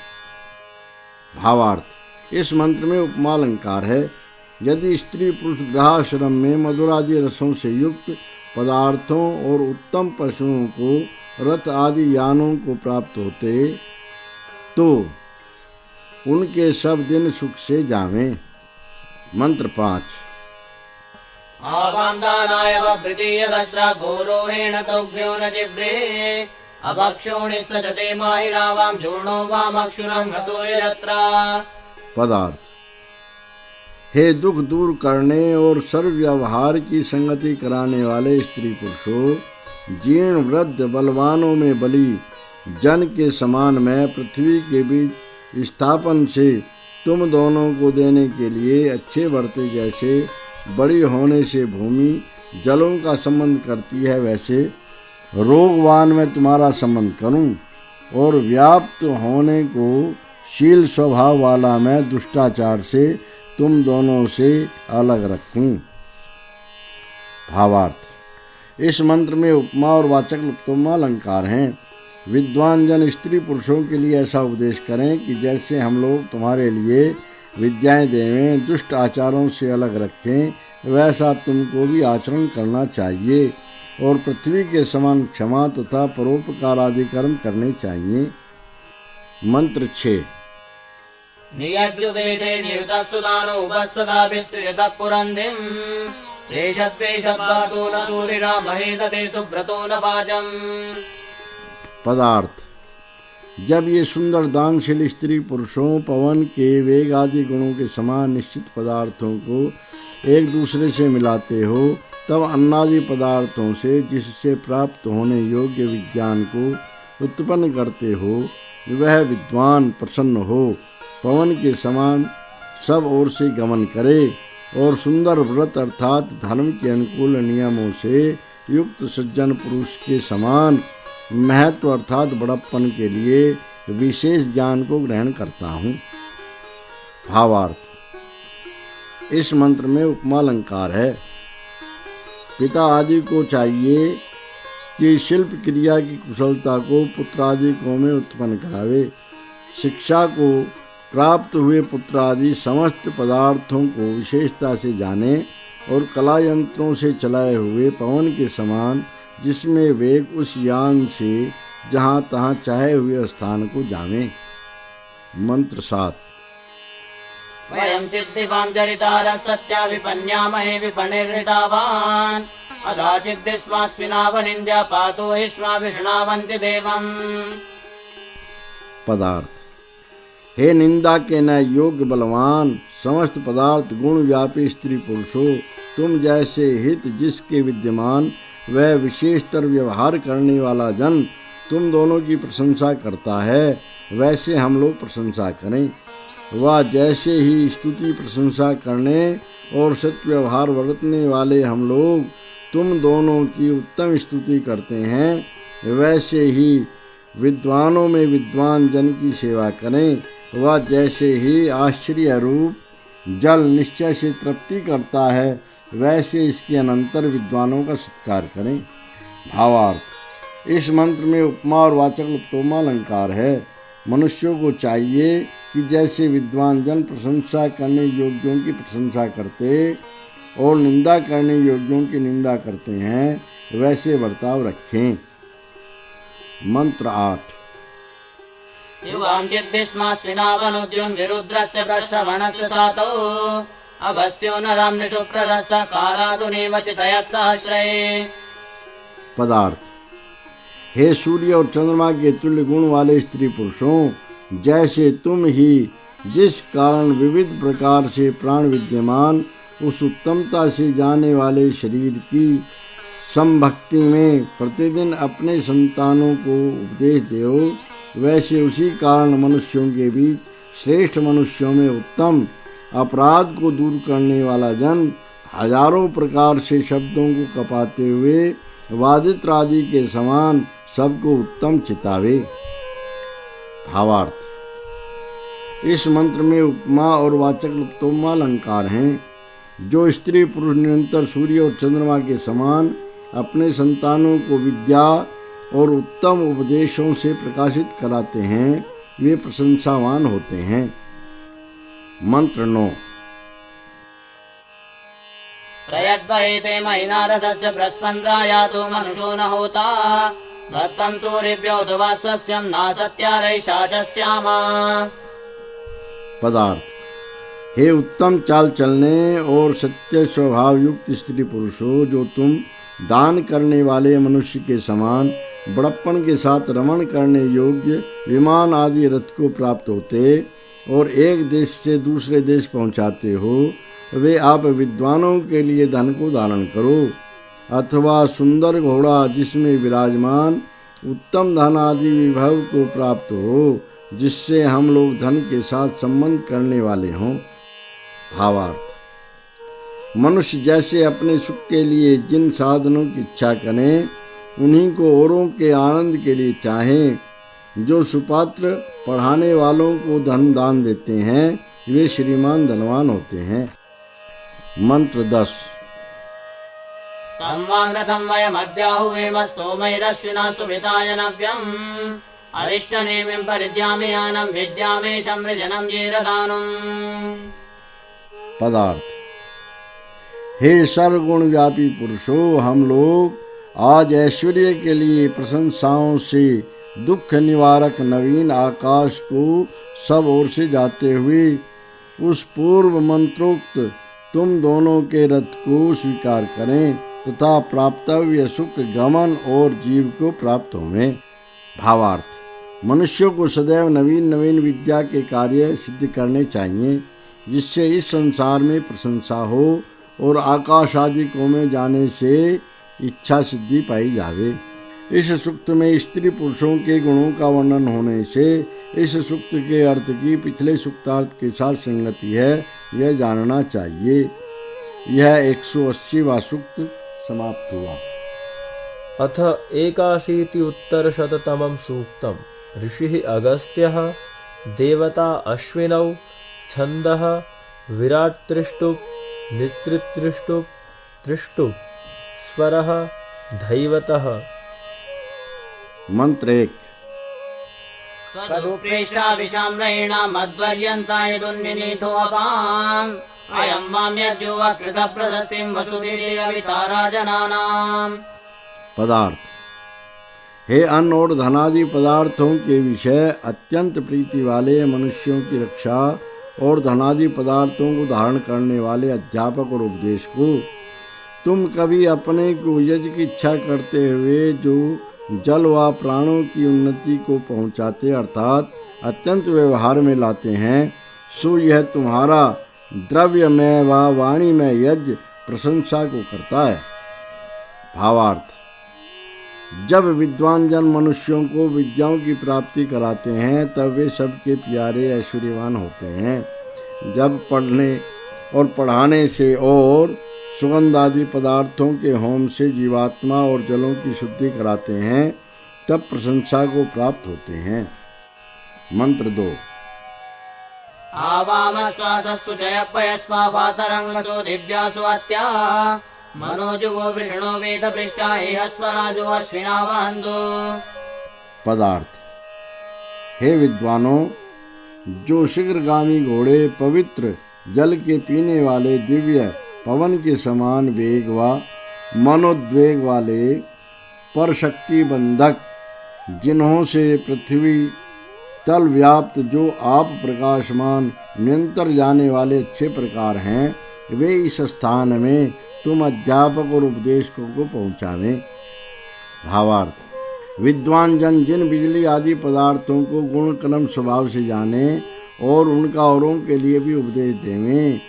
भावार्थ, इस मंत्र में उपमा अलंकार है। यदि स्त्री पुरुष गृहाश्रम में मधुरादि रसों से युक्त पदार्थों और उत्तम पशुओं को रथ आदि यानों को प्राप्त होते तो उनके सब दिन सुख से जावें। मंत्र 5। आवां दानाय वृतीय दस्रा घोरोहेण तोभ्यो न जिव्रे अभक्षोणि सजते माहिरावां चूर्णो वामक्षुरं हसूय यत्रा। पदार्थ, हे दुख दूर करने और सर्व व्यवहार की संगति कराने वाले स्त्री पुरुषों, जीर्ण वृद्ध बलवानों में बली जन के समान मैं पृथ्वी के बीच स्थापन से तुम दोनों को देने के लिए अच्छे वर्ते जैसे बड़ी होने से भूमि जलों का संबंध करती है, वैसे रोगवान में तुम्हारा संबंध करूं और व्याप्त होने को शील स्वभाव वाला मैं दुष्टाचार से तुम दोनों से अलग रखूं। भावार्थ, इस मंत्र में उपमा और वाचक् लुप्तोपमा अलंकार हैं। विद्वान जन स्त्री पुरुषों के लिए ऐसा उपदेश करें कि जैसे हम लोग तुम्हारे लिए विद्याएं देवें, दुष्ट आचारों से अलग रखें, वैसा तुमको भी आचरण करना चाहिए और पृथ्वी के समान क्षमा तथा परोपकार आदि कर्म करने चाहिए। मंत्र 6। नियज्जुवेदे नियुतस्सुदानो उपस्सदाभिश्रियतः पुरन्धिं प्रेषद्वेषब्बातो न सूरिरा महेदते सुब्रतो न वाजम्। पदार्थ, जब ये सुंदर दानशील स्त्री पुरुषों पवन के वेग आदि गुणों के समान निश्चित पदार्थों को एक दूसरे से मिलाते हो, तब अन्नादि पदार्थों से जिससे प्राप्त होने योग्य विज्ञान को उत्पन्न करते हो, वह विद्वान प्रसन्न हो, पवन के समान सब ओर से गमन करे और सुंदर व्रत अर्थात धर्म के अनुकूल नियमों से युक्त सज्जन पुरुष के समान महत्व अर्थात बड़प्पन के लिए विशेष ज्ञान को ग्रहण करता हूँ। भावार्थ, इस मंत्र में उपमा अलंकार है। पिता आदि को चाहिए कि शिल्प क्रिया की कुशलता को पुत्र आदि को में उत्पन्न करावे, शिक्षा को प्राप्त हुए पुत्र आदि समस्त पदार्थों को विशेषता से जाने और कला यंत्रों से चलाए हुए पवन के समान जिसमें वेग उस यान से जहाँ तहाँ चाहे हुए स्थान को जावे। मंत्र 7। वयं चिद्दिवां चरितारः सत्या विपन्यामहे विपणिर्हृतावान् अधा चिद्दिस्मास्विनावनिन्द्या पातो हिष्माभिषणावन्ति देवम्। पदार्थ। हे निंदा के न योग्य बलवान समस्त पदार्थ गुण व्यापी स्त्री पुरुषों, तुम जैसे हित जिसके विद्यमान वह विशेषतर व्यवहार करने वाला जन तुम दोनों की प्रशंसा करता है, वैसे हम लोग प्रशंसा करें। वह जैसे ही स्तुति प्रशंसा करने और सत्य व्यवहार बरतने वाले हम लोग तुम दोनों की उत्तम स्तुति करते हैं, वैसे ही विद्वानों में विद्वान जन की सेवा करें। वह जैसे ही आश्चर्य रूप जल निश्चय से तृप्ति करता है, वैसे इसके अनंतर विद्वानों का सत्कार करें। भावार्थ। इस मंत्र में उपमा और वाचक् लुप्तोपमा अलंकार है। मनुष्यों को चाहिए कि जैसे विद्वान जन प्रशंसा करने योग्यों की प्रशंसा करते और निंदा करने योग्यों की निंदा करते हैं, वैसे बर्ताव रखें। मंत्र 8। युगां चिद्दिस्मास्विनावनुद्युं विरुद्रस्य प्रश्रवणस्य सातौ अगस्त्यो नरां निषुप्रदस्तः कारादुनेव चितयत् सहस्रये। पदार्थ। हे सूर्य और चंद्रमा के तुल्य गुण वाले स्त्री पुरुषों, जैसे तुम ही जिस कारण विविध प्रकार से प्राण विद्यमान उस उत्तमता से जाने वाले शरीर की समभक्ति में प्रतिदिन अपने संतानों को उपदेश दो, वैसे उसी कारण मनुष्यों के बीच श्रेष्ठ मनुष्यों में उत्तम अपराध को दूर करने वाला जन हजारों प्रकार से शब्दों को कपाते हुए वादित्र आदि के समान सबको उत्तम चितावे। भावार्थ। इस मंत्र में उपमा और वाचक् लुप्तोपमा अलंकार हैं। जो स्त्री पुरुष निरंतर सूर्य और चंद्रमा के समान अपने संतानों को विद्या और उत्तम उपदेशों से प्रकाशित कराते हैं, वे प्रशंसावान होते हैं। मंत्र 9। प्रयद्वैते महिनारथस्य बृहस्पन्द्रायातो मनुषो न होता दत्तं सूर्यभ्यो ध्रुवस्वस्यं नासत्यारैषाचस्यामा। पदार्थ। हे उत्तम चाल चलने और सत्य स्वभाव युक्त स्त्री पुरुषों, जो तुम दान करने वाले मनुष्य के समान बड़प्पन के साथ रमण करने योग्य विमान आदि रथ को प्राप्त होते और एक देश से दूसरे देश पहुंचाते हो, वे आप विद्वानों के लिए धन को धारण करो, अथवा सुंदर घोड़ा जिसमें विराजमान उत्तम धन आदि विभव को प्राप्त हो, जिससे हम लोग धन के साथ संबंध करने वाले हों। भावार्थ। मनुष्य जैसे अपने सुख के लिए जिन साधनों की इच्छा करें, उन्हीं को औरों के आनंद के लिए चाहें। जो सुपात्र पढ़ाने वालों को धन दान देते हैं, वे श्रीमान धनवान होते हैं। मंत्र 10। तं वां रथं वयमद्याहुवेम स्तोमैरश्विना सुविताय नव्यम् अरिष्टनेमिं परिद्यामि यानं विद्यामेशं वृजनं जीरदानुम्। पदार्थ। हे सर्वगुण व्यापी पुरुषों, हम लोग आज ऐश्वर्य के लिए प्रशंसाओं से दुख निवारक नवीन आकाश को सब ओर से जाते हुए उस पूर्व मंत्रोक्त तुम दोनों के रथ को स्वीकार करें तथा प्राप्तव्य सुख गमन और जीव को प्राप्त होवें। भावार्थ। मनुष्यों को सदैव नवीन नवीन विद्या के कार्य सिद्ध करने चाहिए, जिससे इस संसार में प्रशंसा हो और आकाश आदि को में जाने से इच्छा सिद्धि पाई जावे। इस सूक्त में स्त्री पुरुषों के गुणों का वर्णन होने से इस सूक्त के अर्थ की पिछले सूक्तार्थ के साथ संगति है, यह जानना चाहिए। यह 180वां सूक्त समाप्त हुआ। अथ 81 उत्तरशततमं सूक्तम्। ऋषिः अगस्त्यः देवता अश्विनौ छन्दः विराट त्रिष्टुप् नित्रित्रिष्टुप् त्रिष्टुप् स्वरः धैवतः। मंत्र 1। तदुपृष्टाभिषाम्रेण मद्वर्यन्ताय दुन्निनीथोऽपाम् अयं मां यज्जुव कृतप्रशस्तिं वसुधीदेविताराजनानाम्। पदार्थ। हे अन्न और धनादि पदार्थों के विषय अत्यंत प्रीति वाले मनुष्यों की रक्षा और धनादि पदार्थों को धारण करने वाले अध्यापक और उपदेश को तुम कभी अपने को यज्ञ की इच्छा करते हुए जो जल व प्राणों की उन्नति को पहुँचाते अर्थात अत्यंत व्यवहार में लाते हैं, सो यह तुम्हारा द्रव्यमय व वाणीमय यज्ञ प्रशंसा को करता है। भावार्थ। जब विद्वान जन मनुष्यों को विद्याओं की प्राप्ति कराते हैं तब वे सबके प्यारे ऐश्वर्यवान होते हैं। जब पढ़ने और पढ़ाने से और सुगंध आदि पदार्थों के होम से जीवात्मा और जलों की शुद्धि कराते हैं तब प्रशंसा को प्राप्त होते हैं। मंत्र 2। आवामश्वासस्सु चयपयस्वा वातरंगसु दिव्यासु अत्या मनोजुगो विष्णो वेदपृष्ठा एहस्वराजो अश्विना वहन्तु। पदार्थ। हे विद्वानों, जो शीघ्रगामी घोड़े पवित्र जल के पीने वाले दिव्य पवन के समान वेग व मनोद्वेग वाले परशक्ति बंधक जिन्हों से पृथ्वी तल व्याप्त जो आप प्रकाशमान निरंतर जाने वाले अच्छे प्रकार हैं, वे इस स्थान में तुम अध्यापक और उपदेशकों को पहुँचावें। भावार्थ। विद्वान जन जिन बिजली आदि पदार्थों को गुण कर्म स्वभाव से जाने और उनका औरों के लिए भी उपदेश देवें।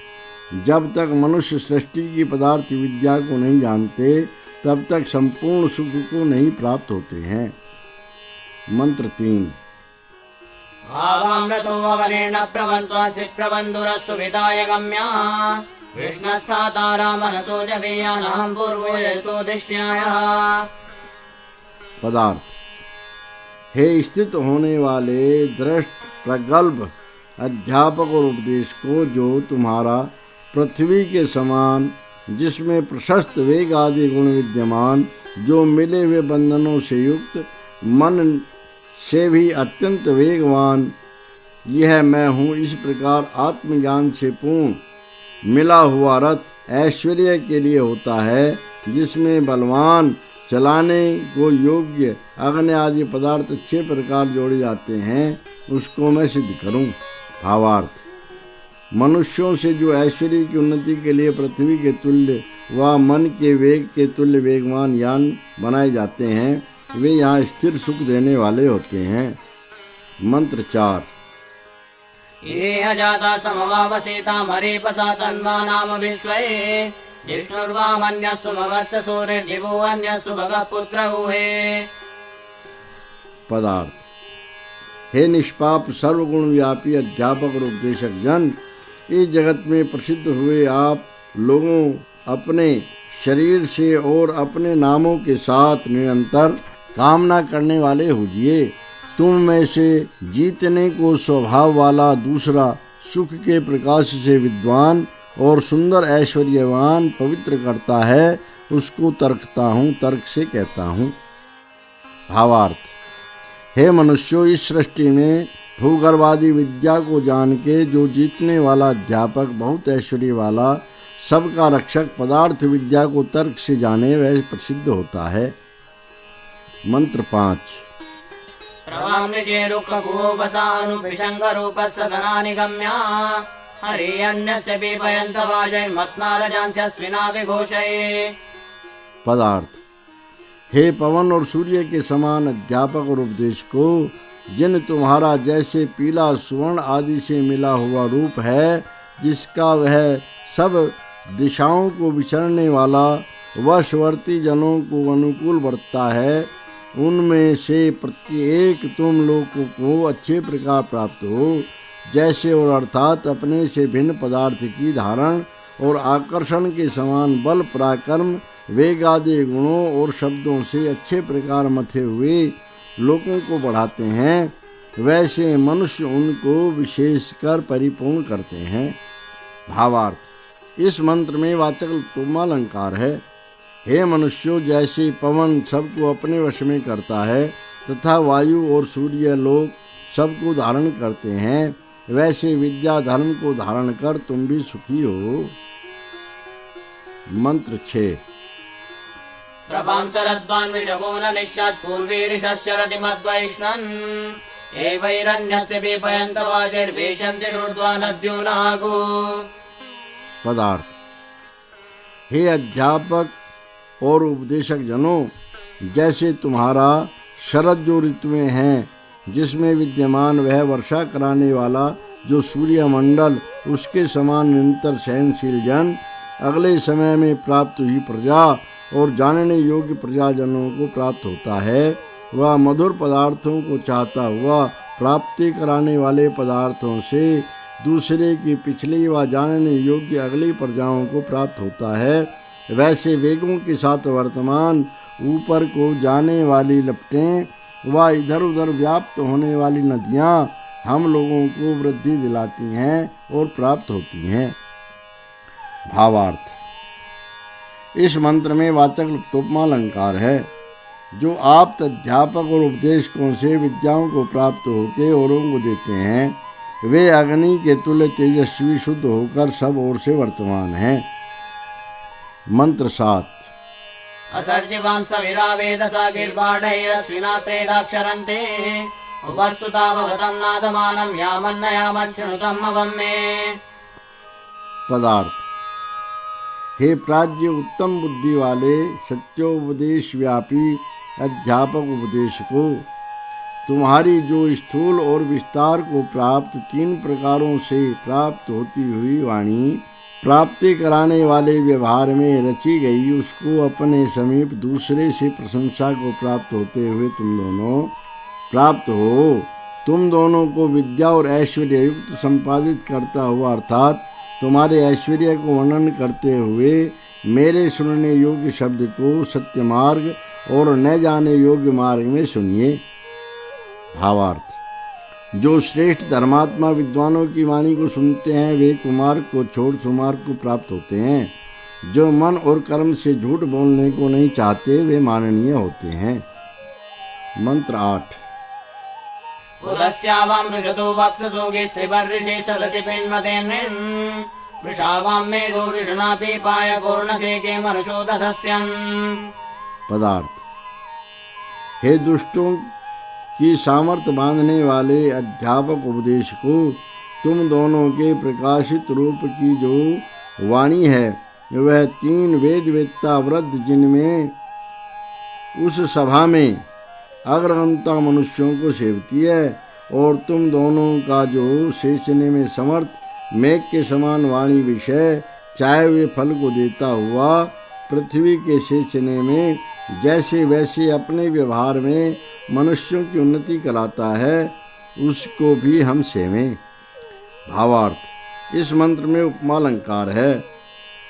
जब तक मनुष्य सृष्टि की पदार्थ विद्या को नहीं जानते तब तक संपूर्ण सुख को नहीं प्राप्त होते हैं। मंत्र 3। भावामृतो अवनेन प्रबन्ध्वासि प्रबन्धुरस्सु विदाय गम्या विष्णस्थातारा मनसो जवेयानहं पूर्वयतो धिष्ण्याय। पदार्थ। हे स्थित होने वाले दृष्ट प्रगल्भ अध्यापक और उपदेश को जो तुम्हारा पृथ्वी के समान जिसमें प्रशस्त वेग आदि गुण विद्यमान जो मिले हुए बंधनों से युक्त मन से भी अत्यंत वेगवान यह मैं हूँ, इस प्रकार आत्मज्ञान से पूर्ण मिला हुआ रथ ऐश्वर्य के लिए होता है, जिसमें बलवान चलाने को योग्य अग्नि आदि पदार्थ अच्छे प्रकार जोड़े जाते हैं, उसको मैं सिद्ध करूं। भावार्थ। मनुष्यों से जो ऐश्वर्य की उन्नति के लिए पृथ्वी के तुल्य व मन के वेग के तुल्य वेगवान यान बनाए जाते हैं, वे यहाँ स्थिर सुख देने वाले होते हैं। मंत्र 4। ये अजाता समवावसेता मरीपसा तन्वा नाम विश्वे जिष्णुर्वामन्यस्सु मगस्य सूर्यर्दिवो अन्यस्सु भगः पुत्र ऊहे। पदार्थ। हे निष्पाप सर्वगुण व्यापी अध्यापक और उपदेशक जन, इस जगत में प्रसिद्ध हुए आप लोगों अपने शरीर से और अपने नामों के साथ निरंतर कामना करने वाले होजिए। तुम में से जीतने को स्वभाव वाला दूसरा सुख के प्रकाश से विद्वान और सुंदर ऐश्वर्यवान पवित्र करता है, उसको तर्कता हूँ, तर्क से कहता हूँ। भावार्थ। हे मनुष्यों, इस सृष्टि में भूगर्भादि विद्या को जान के जो जीतने वाला अध्यापक बहुत ऐश्वर्य वाला सबका रक्षक पदार्थ विद्या को तर्क से जाने वह प्रसिद्ध होता है। मंत्र 5। पदार्थ। हे पवन और सूर्य के समान अध्यापक और उपदेश को, जिन तुम्हारा जैसे पीला सुवर्ण आदि से मिला हुआ रूप है, जिसका वह सब दिशाओं को विचरने वाला वशवर्ती जनों को अनुकूल बरतता है, उनमें से प्रत्येक तुम लोगों को अच्छे प्रकार प्राप्त हो, जैसे और अर्थात अपने से भिन्न पदार्थ की धारण और आकर्षण के समान बल पराक्रम वेग आदि गुणों और शब्दों से अच्छे प्रकार मथे हुए लोगों को बढ़ाते हैं, वैसे मनुष्य उनको विशेषकर परिपूर्ण करते हैं। भावार्थ। इस मंत्र में वाचक् तुमालंकार है। हे मनुष्यों, जैसे पवन सबको अपने वश में करता है तथा वायु और सूर्य लोग सबको धारण करते हैं, वैसे विद्या धर्म को धारण कर तुम भी सुखी हो। मंत्र 6। प्रपांसरद्वान् विषभो न निश्चात् पूर्वीरिशश्चरति मद्वैष्णन् एवैरन्यस्य पीपयन्त वाजैर्वेशन्ति रूढ्वा नद्यो नागो। पदार्थ। हे अध्यापक और उपदेशक जनों, जैसे तुम्हारा शरद जो ऋतुएं हैं, जिसमें विद्यमान वह वर्षा कराने वाला जो सूर्यमंडल, उसके समान निरंतर सहनशील जन अगले समय में प्राप्त हुई प्रजा और जानने योग्य प्रजाजनों को प्राप्त होता है, वह मधुर पदार्थों को चाहता हुआ प्राप्ति कराने वाले पदार्थों से दूसरे की पिछली व जानने योग्य अगली प्रजाओं को प्राप्त होता है। वैसे वेगों के साथ वर्तमान ऊपर को जाने वाली लपटें व इधर उधर व्याप्त होने वाली नदियाँ हम लोगों को वृद्धि दिलाती हैं और प्राप्त होती हैं। भावार्थ। इस मंत्र में वाचक् लुप्तोपमा अलंकार है, जो आप अध्यापक और उपदेशकों से विद्याओं को प्राप्त होकर औरों को देते हैं, वे अग्नि के तुल्य तेजस्वी शुद्ध होकर सब ओर से वर्तमान हैं। मंत्र 7। असर्जिवांस्तविरावेदसागिर्बाढयस्विनात्रेदाक्षरन्ते उपस्तुतावगतं नादमानं यामन्न यामच्छृणुतं अवं मे। पदार्थ। हे प्राज्य उत्तम बुद्धि वाले सत्योपदेश व्यापी अध्यापक उपदेशको, तुम्हारी जो स्थूल और विस्तार को प्राप्त 3 प्रकारों से प्राप्त होती हुई वाणी प्राप्ति कराने वाले व्यवहार में रची गई, उसको अपने समीप दूसरे से प्रशंसा को प्राप्त होते हुए तुम दोनों प्राप्त हो। तुम दोनों को विद्या और ऐश्वर्य युक्त संपादित करता हुआ, अर्थात तुम्हारे ऐश्वर्य को वर्णन करते हुए मेरे सुनने योग्य शब्द को सत्य मार्ग और न जाने योग्य मार्ग में सुनिए। भावार्थ। जो श्रेष्ठ धर्मात्मा विद्वानों की वाणी को सुनते हैं, वे कुमार्ग को छोड़ सुमार्ग को प्राप्त होते हैं। जो मन और कर्म से झूठ बोलने को नहीं चाहते, वे माननीय होते हैं। मंत्र 8। उदस्यावां वृषतो वक्षसोगे स्त्रिपर्षे सदसि पिन्वतेन्निन् वृषावां मेधो वृषणा पीपाय पूर्णसेके मनुषोदसस्यन्। पदार्थ। हे दुष्टों की सामर्थ्य बांधने वाले अध्यापक उपदेश को, तुम दोनों के प्रकाशित रूप की जो वाणी है, वह 3 वेद वेत्ता वृद्ध जिनमें उस सभा में अग्रगंता मनुष्यों को सेवती है, और तुम दोनों का जो सेचने में समर्थ मेघ के समान वाणी विषय चाहे हुए फल को देता हुआ पृथ्वी के सेचने में जैसे वैसे अपने व्यवहार में मनुष्यों की उन्नति कराता है, उसको भी हम सेवें। भावार्थ। इस मंत्र में उपमा अलंकार है।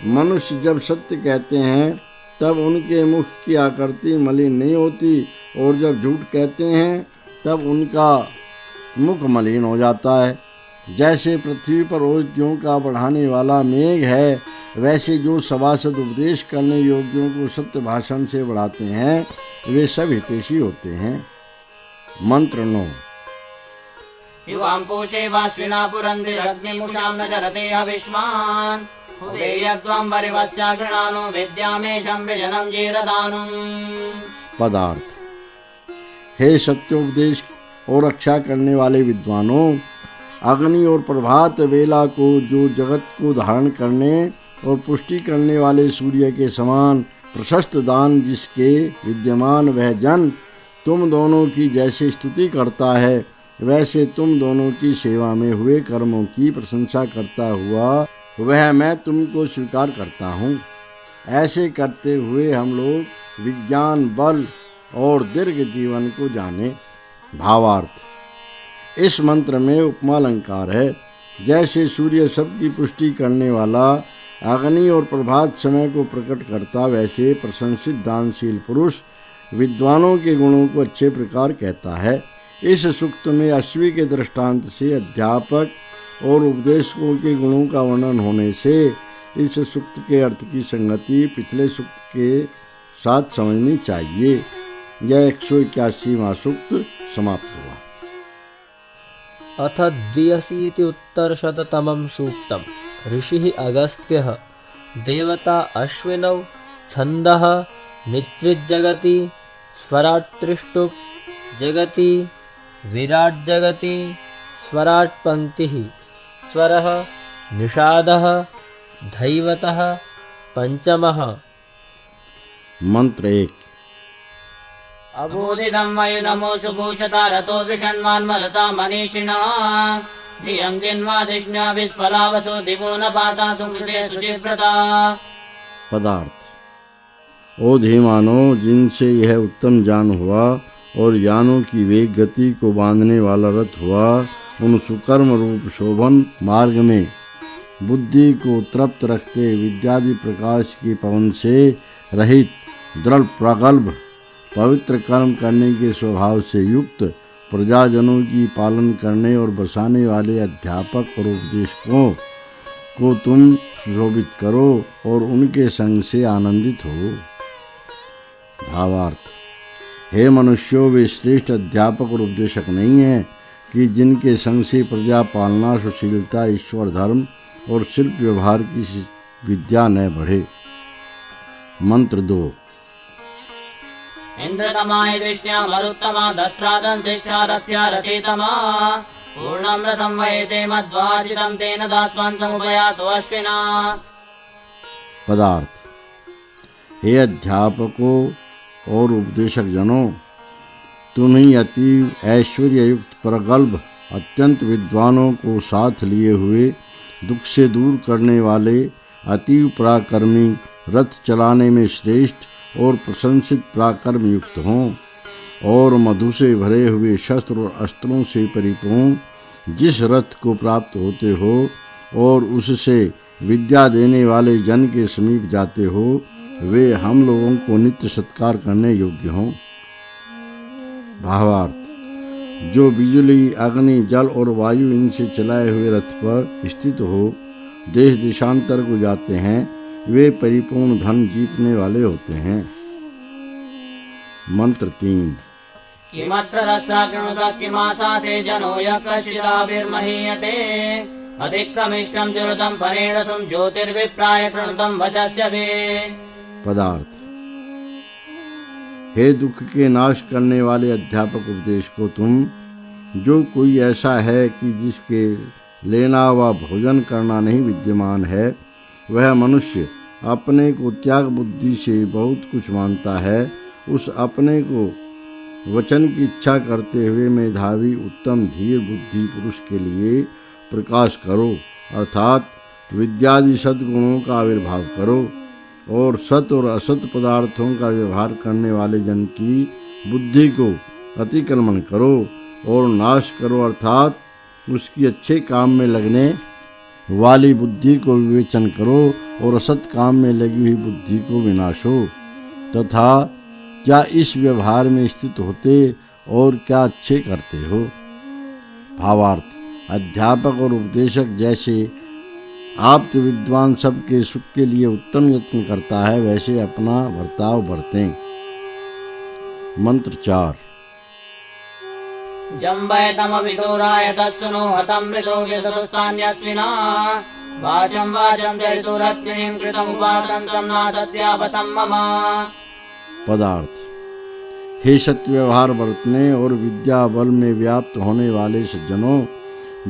मनुष्य जब सत्य कहते हैं तब उनके मुख की आकृति मलिन नहीं होती, और जब झूठ कहते हैं तब उनका मुख मलिन हो जाता है। जैसे पृथ्वी पर औषधियों का बढ़ाने वाला मेघ है, वैसे जो सभासद उपदेश करने योग्यों को सत्य भाषण से बढ़ाते हैं, वे सब हितैषी होते हैं। मंत्र 9। युवां पोषे वाश्विना पुरन्दिरग्निमुषां न जरते हविष्मान् उदेयत्वं वरिवस्या गृणानो विद्यामेशं विजनं जीरदानुम्। पदार्थ। हे सत्योपदेश और रक्षा करने वाले विद्वानों, अग्नि और प्रभात वेला को जो जगत को धारण करने और पुष्टि करने वाले सूर्य के समान प्रशस्त दान जिसके विद्यमान वह जन तुम दोनों की जैसे स्तुति करता है, वैसे तुम दोनों की सेवा में हुए कर्मों की प्रशंसा करता हुआ वह मैं तुमको स्वीकार करता हूँ। ऐसे करते हुए हम लोग विज्ञान, बल और दीर्घ जीवन को जाने। भावार्थ। इस मंत्र में उपमा अलंकार है। जैसे सूर्य सबकी पुष्टि करने वाला अग्नि और प्रभात समय को प्रकट करता, वैसे प्रशंसित दानशील पुरुष विद्वानों के गुणों को अच्छे प्रकार कहता है। इस सूक्त में अश्वी के दृष्टांत से अध्यापक और उपदेशकों के गुणों का वर्णन होने से इस सूक्त के अर्थ की संगति पिछले सूक्त के साथ समझनी चाहिए। यह 181वां सूक्त समाप्त हुआ। अथ 82 सूक्तम् ऋषिः अगस्त्यः देवता अश्विनौ छन्दः नित्रिज्जगति स्वराट्त्रिष्टुप् जगति विराट् जगति स्वराट् पंक्तिः स्वरः निषादः धैवतः पंचमः। मंत्र 1। अबोधितं वै नमो सुभूषता रतो विषण्मान्मलता मनीषिणः धियं जिन्वादिष्ण्या विस्फलावसो दिवो न पाता सुकृते शुचिव्रता। पदार्थ। ओ धीमानो, जिनसे यह उत्तम ज्ञान हुआ और यानों की वेग गति को बांधने वाला रथ हुआ, उन सुकर्म रूप शोभन मार्ग में बुद्धि को तृप्त रखते विद्यादि प्रकाश के पवन से रहित दृढ़ प्रगल्भ पवित्र कर्म करने के स्वभाव से युक्त प्रजाजनों की पालन करने और बसाने वाले अध्यापक और उपदेशकों को तुम सुशोभित करो और उनके संग से आनंदित हो। भावार्थ। हे मनुष्यों, वे श्रेष्ठ अध्यापक और उपदेशक नहीं हैं कि जिनके संग से प्रजा पालना, सुशीलता, ईश्वर धर्म और शिल्प व्यवहार की विद्या न बढ़े। मंत्र 2। इंद्रतमाय दिष्ण्या मरुत्तमा दस्रादं शिष्ठा रथ्या रथितमा पूर्णं रथं वयते मध्वाजितं तेन दास्वान् समुपयातो अश्विना। पदार्थ। हे अध्यापकों और उपदेशक जनों, तुम ही अतीव ऐश्वर्य युक्त प्रगल्भ अत्यंत विद्वानों को साथ लिए हुए दुख से दूर करने वाले अतीव पराक्रमी रथ चलाने में श्रेष्ठ और प्रशंसित पराक्रम युक्त हों और मधु से भरे हुए शस्त्र और अस्त्रों से परिपूर्ण जिस रथ को प्राप्त होते हो और उससे विद्या देने वाले जन के समीप जाते हो, वे हम लोगों को नित्य सत्कार करने योग्य हों। भावार्थ। जो बिजली, अग्नि, जल और वायु इनसे चलाए हुए रथ पर स्थित हो देश देशांतर को जाते हैं, वे परिपूर्ण धन जीतने वाले होते हैं। मंत्र 3। किमत्र दस्रा कृणुत किमासाते जनो यः कश्चिदाभिर्महीयते अधिक्रमिष्टं जुरुतं परेण सुं ज्योतिर्विप्राय कृणुतं वचस्य वे। पदार्थ। हे दुख के नाश करने वाले अध्यापक उपदेश को तुम, जो कोई ऐसा है कि जिसके लेना व भोजन करना नहीं विद्यमान है, वह मनुष्य अपने को त्याग बुद्धि से बहुत कुछ मानता है, उस अपने को वचन की इच्छा करते हुए मेधावी उत्तम धीर बुद्धि पुरुष के लिए प्रकाश करो, अर्थात विद्यादि सद्गुणों का आविर्भाव करो और सत और असत पदार्थों का व्यवहार करने वाले जन की बुद्धि को अतिक्रमण करो और नाश करो, अर्थात उसकी अच्छे काम में लगने वाली बुद्धि को विवेचन करो और असत काम में लगी हुई बुद्धि को विनाशो। तथा क्या इस व्यवहार में स्थित होते और क्या अच्छे करते हो। भावार्थ। अध्यापक और उपदेशक जैसे आप्त विद्वान सबके सुख के लिए उत्तम यत्न करता है, वैसे अपना बर्ताव बरतें। मंत्र 4। जम्बयतमभिदूराय तस्सुनो हतं मृतो गिरतुस्तान्यस्विना वाचं वाचं दरितुरत्निं कृतमुपासं सम्ना सत्यावतं मम। पदार्थ। हे सत्य व्यवहार बरतने और विद्या बल में व्याप्त होने वाले सज्जनों,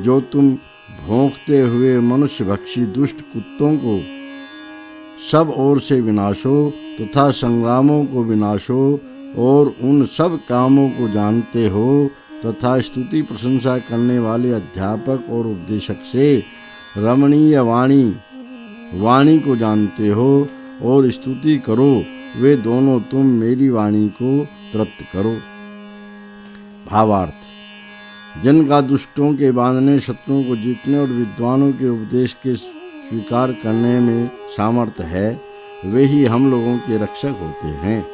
जो तुम भौंकते हुए मनुष्य भक्षी दुष्ट कुत्तों को सब ओर से विनाशो तथा संग्रामों को विनाशो और उन सब कामों को जानते हो तथा स्तुति प्रशंसा करने वाले अध्यापक और उपदेशक से रमणीय वाणी को जानते हो और स्तुति करो, वे दोनों तुम मेरी वाणी को तृप्त करो। भावार्थ। जिनका दुष्टों के बांधने, शत्रुओं को जीतने और विद्वानों के उपदेश के स्वीकार करने में सामर्थ्य है, वे ही हम लोगों के रक्षक होते हैं।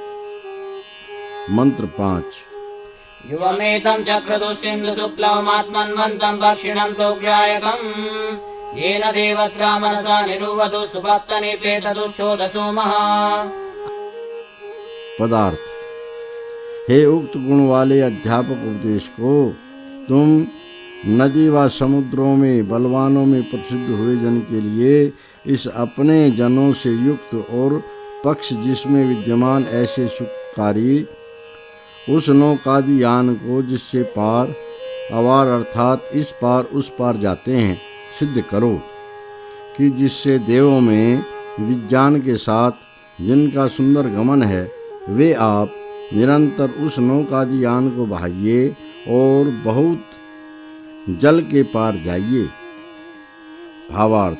मंत्र 5। युवमेतं चक्रतु सिन्धु शुक्लमात्मन्वन्तं दक्षिणं तोग्यायकं येन देवत्रा मनसा निरुवतु सुभक्तनिपेतदुच्छोदसोमः। पदार्थ। हे उक्त गुण वाले अध्यापक उपदेश को तुम नदी व समुद्रों में बलवानों में प्रसिद्ध हुए जन के लिए इस अपने जनों से युक्त और पक्ष जिसमें विद्यमान ऐसे सुखकारी उस नौकादि यान को जिससे पार अवार अर्थात इस पार उस पार जाते हैं सिद्ध करो कि जिससे देवों में विज्ञान के साथ जिनका सुंदर गमन है वे आप निरंतर उस नौकादि यान को बहाइए और बहुत जल के पार जाइए। भावार्थ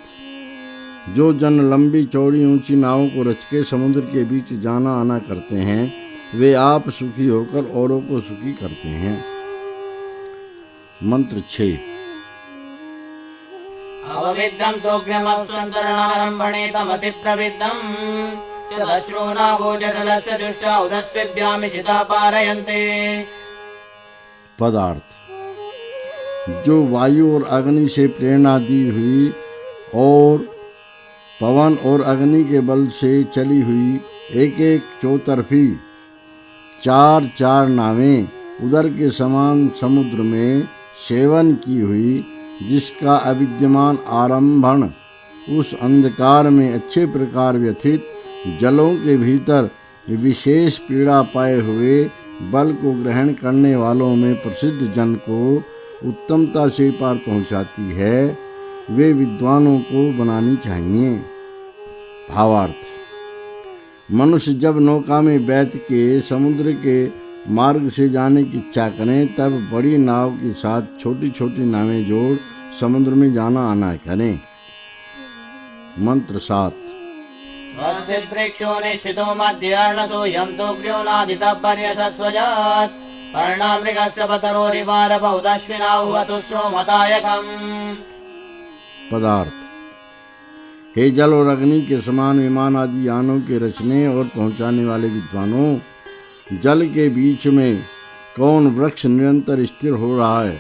जो जन लंबी चौड़ी ऊंची नावों को रच के समुद्र के बीच जाना आना करते हैं वे आप सुखी होकर औरों को सुखी करते हैं। मंत्र 6 अवविद्धं तोग्र्यमप्सन्तरणारम्भणे तमसि प्रविद्धं चदश्रो गोचरलस्य दुष्टा उदस्विभ्यामिषिता पारयन्ते। पदार्थ जो वायु और अग्नि से प्रेरणा दी हुई और पवन और अग्नि के बल से चली हुई एक एक चौतरफी चार चार नावें उदर के समान समुद्र में सेवन की हुई जिसका अविद्यमान आरंभण उस अंधकार में अच्छे प्रकार व्यथित जलों के भीतर विशेष पीड़ा पाए हुए बल को ग्रहण करने वालों में प्रसिद्ध जन को उत्तमता से पार पहुंचाती है वे विद्वानों को बनानी चाहिए। भावार्थ मनुष्य जब नौका में बैठ के समुद्र के मार्ग से जाने की इच्छा करें तब बड़ी नाव के साथ छोटी छोटी नावें जोड़ समुद्र में जाना आना करें। मंत्र 7 वृक्षो निश्चितो मध्यर्णसो यं तोग्र्यो नादितपर्यसस्वजात् पर्णामृगस्य पतरोरिवार बहुदश्विनाहुवतुश्रोमदायकम्। पदार्थ हे जल और अग्नि के समान विमान आदि यानों के रचने और पहुंचाने वाले विद्वानों जल के बीच में कौन वृक्ष निरंतर स्थिर हो रहा है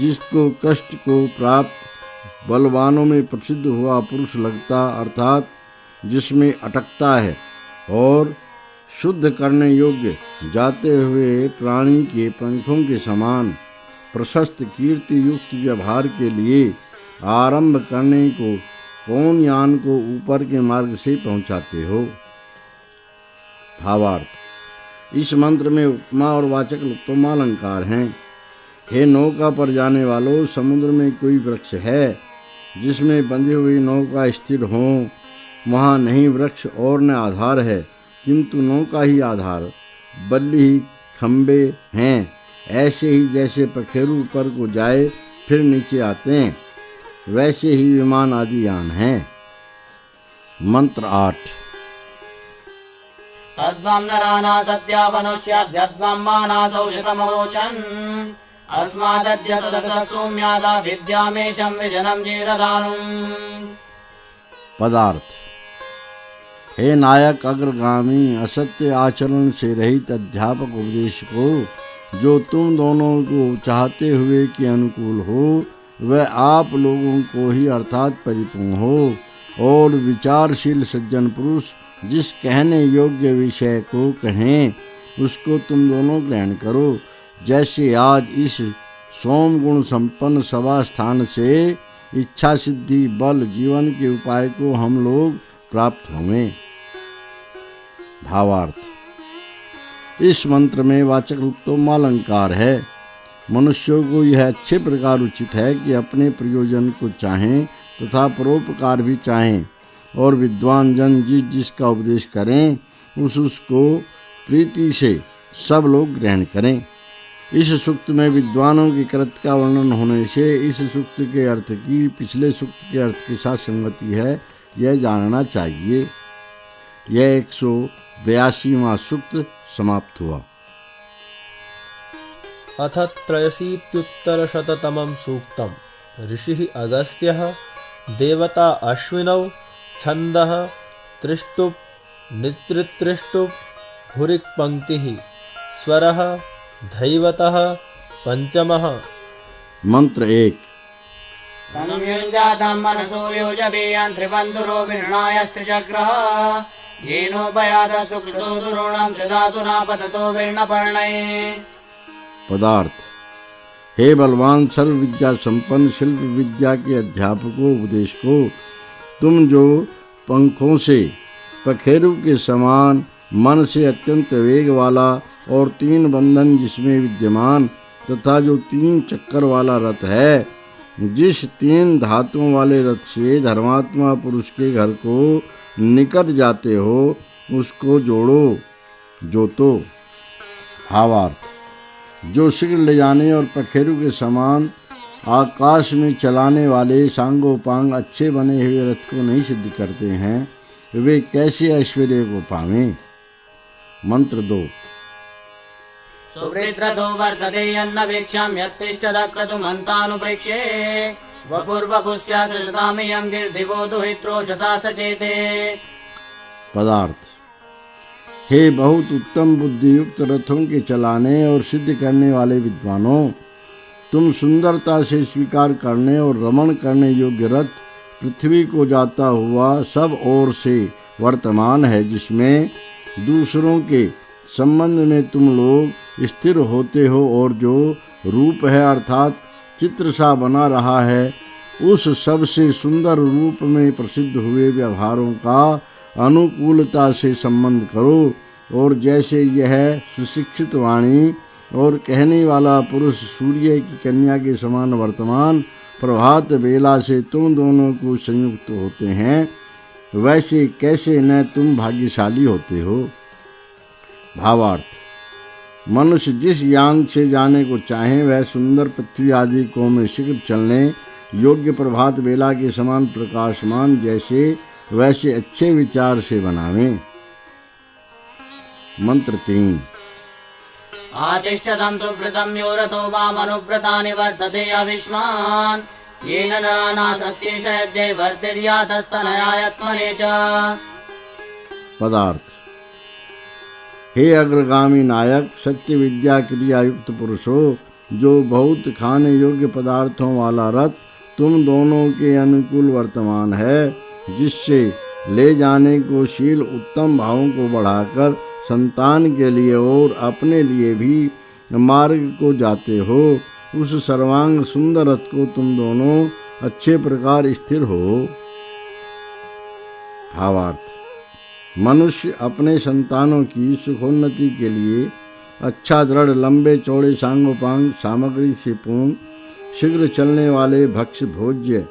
जिसको कष्ट को प्राप्त बलवानों में प्रसिद्ध हुआ पुरुष लगता अर्थात जिसमें अटकता है और शुद्ध करने योग्य जाते हुए प्राणी के पंखों के समान प्रशस्त कीर्ति युक्त व्यवहार के लिए आरंभ करने को कौन यान को ऊपर के मार्ग से पहुंचाते हो। भावार्थ इस मंत्र में उपमा और वाचक् लुप्तोमालंकार हैं। हे नौका पर जाने वालों समुद्र में कोई वृक्ष है जिसमें बंधी हुई नौका स्थिर हो वहाँ नहीं वृक्ष और न आधार है किंतु नौका ही आधार बल्ली ही खंबे हैं ऐसे ही जैसे पखेरु ऊपर को जाए फिर नीचे आते हैं वैसे ही विमान आदि यान हैं। मंत्र 8 तद्वं नराना सत्यावनुष्याद्यद्वं मानासौषधमवोचन् अस्मादद्य सौम्यादा विद्यामेशं विजनं जीरदानुम्। पदार्थ हे नायक अग्रगामी असत्य आचरण से रहित अध्यापक उपदेश को जो तुम दोनों को चाहते हुए के अनुकूल हो वह आप लोगों को ही अर्थात परिपूर्ण हो और विचारशील सज्जन पुरुष जिस कहने योग्य विषय को कहें उसको तुम दोनों ग्रहण करो जैसे आज इस सोम गुण संपन्न सभा स्थान से इच्छा सिद्धि बल जीवन के उपाय को हम लोग प्राप्त होंगे। भावार्थ इस मंत्र में वाचक् लुप्तोमालंकार है। मनुष्यों को यह अच्छे प्रकार उचित है कि अपने प्रयोजन को चाहें तथा परोपकार भी चाहें और विद्वान जन जिसका उपदेश करें उसको प्रीति से सब लोग ग्रहण करें। इस सूक्त में विद्वानों की कृत का वर्णन होने से इस सूक्त के अर्थ की पिछले सूक्त के अर्थ के साथ संगति है यह जानना चाहिए। यह 182वां सूक्त समाप्त हुआ। अथ 83उत्तरशततमं सूक्तम् ऋषिः अगस्त्यः देवता अश्विनौ छन्दः त्रिष्टुप् नित्रित्रिष्टुप् भुरिक् पंक्तिः स्वरः धैवतः पंचमः। मंत्र 1 तनुयुञ्जातं मनसो योजबेयं त्रिबन्धुरो विरणायस्त्रिचक्रः येनोपयातः सुकृतो दुरोणं त्रिधातु नापततो विर्णपर्णये। पदार्थ हे बलवान सर्व विद्या संपन्न शिल्प विद्या के अध्यापकों उपदेशकों, तुम जो पंखों से पखेरु के समान, मन से अत्यंत वेग वाला और 3 बंधन जिसमें विद्यमान तथा जो 3 चक्कर वाला रथ है, जिस 3 धातुओं वाले रथ से धर्मात्मा पुरुष के घर को निकट जाते हो, उसको जोतो। भावार्थ, जो शीघ्र ले जाने और पखेरु के समान आकाश में चलाने वाले सांगोपांग अच्छे बने हुए रथ को नहीं सिद्ध करते हैं, वे कैसे ऐश्वर्य को पावें। मंत्र 2। सुवृत्रतो वर्तते यन्न वीक्षां यत्तिष्ठदक्रतुमन्तानुप्रेक्षे वपुर्वपुस्यासृतामियं गिर्दिवो दुहिस्त्रोषसा सचेते। पदार्थ, हे बहुत उत्तम बुद्धि युक्त रथों के चलाने और सिद्ध करने वाले विद्वानों, तुम सुंदरता से स्वीकार करने और रमण करने योग्य रथ पृथ्वी को जाता हुआ सब ओर से वर्तमान है, जिसमें दूसरों के संबंध में तुम लोग स्थिर होते हो और जो रूप है अर्थात चित्र सा बना रहा है, उस सबसे सुंदर रूप में प्रसिद्ध हुए व्यवहारों का अनुकूलता से संबंध करो। और जैसे यह सुशिक्षित वाणी और कहने वाला पुरुष सूर्य की कन्या के समान वर्तमान प्रभात बेला से तुम दोनों को संयुक्त होते हैं, वैसे कैसे न तुम भाग्यशाली होते हो। भावार्थ, मनुष्य जिस यान से जाने को चाहे वह सुंदर पृथ्वी आदि को में शीघ्र चलने योग्य प्रभात बेला के समान प्रकाशमान जैसे वैसे अच्छे विचार से बनावें। मंत्र 3। आतिष्ठतं सुव्रतं यो रथो वामनुव्रतानि वर्तते अविष्मान् येन नानासत्येष यद्ये वर्तिर्यातस्तनयायत्मने च। पदार्थ, हे अग्रगामी नायक, सत्य विद्या क्रिया युक्त पुरुषो, जो बहुत खाने योग्य पदार्थों वाला रथ तुम दोनों के अनुकूल वर्तमान है, जिससे ले जाने को शील उत्तम भावों को बढ़ाकर संतान के लिए और अपने लिए भी मार्ग को जाते हो, उस सर्वांग सुंदर रथ को तुम दोनों अच्छे प्रकार स्थिर हो। भावार्थ, मनुष्य अपने संतानों की सुखोन्नति के लिए अच्छा दृढ़ लंबे चौड़े सांगोपांग सामग्री से पूर्ण शीघ्र चलने वाले भक्ष्य भोज्य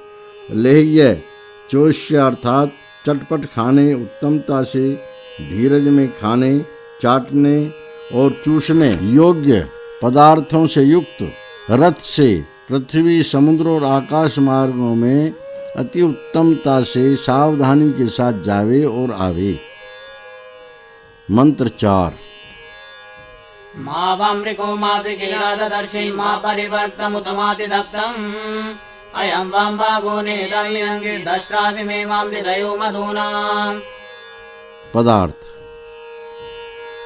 लेह्य चोष्य अर्थात चटपट खाने उत्तमता से धीरज में खाने चाटने और चूसने योग्य पदार्थों से युक्त रथ से पृथ्वी समुद्र और आकाश मार्गों में अति उत्तमता से सावधानी के साथ जावे और आवे। मंत्र 4। मा वामृको मा वृकिलाददर्शि मा परिवर्तमुतमातिदग्धम् अयं वां भागो नेदमियङ्गिर्दश्राविमे मां हृदयो मधूनाम्। पदार्थ,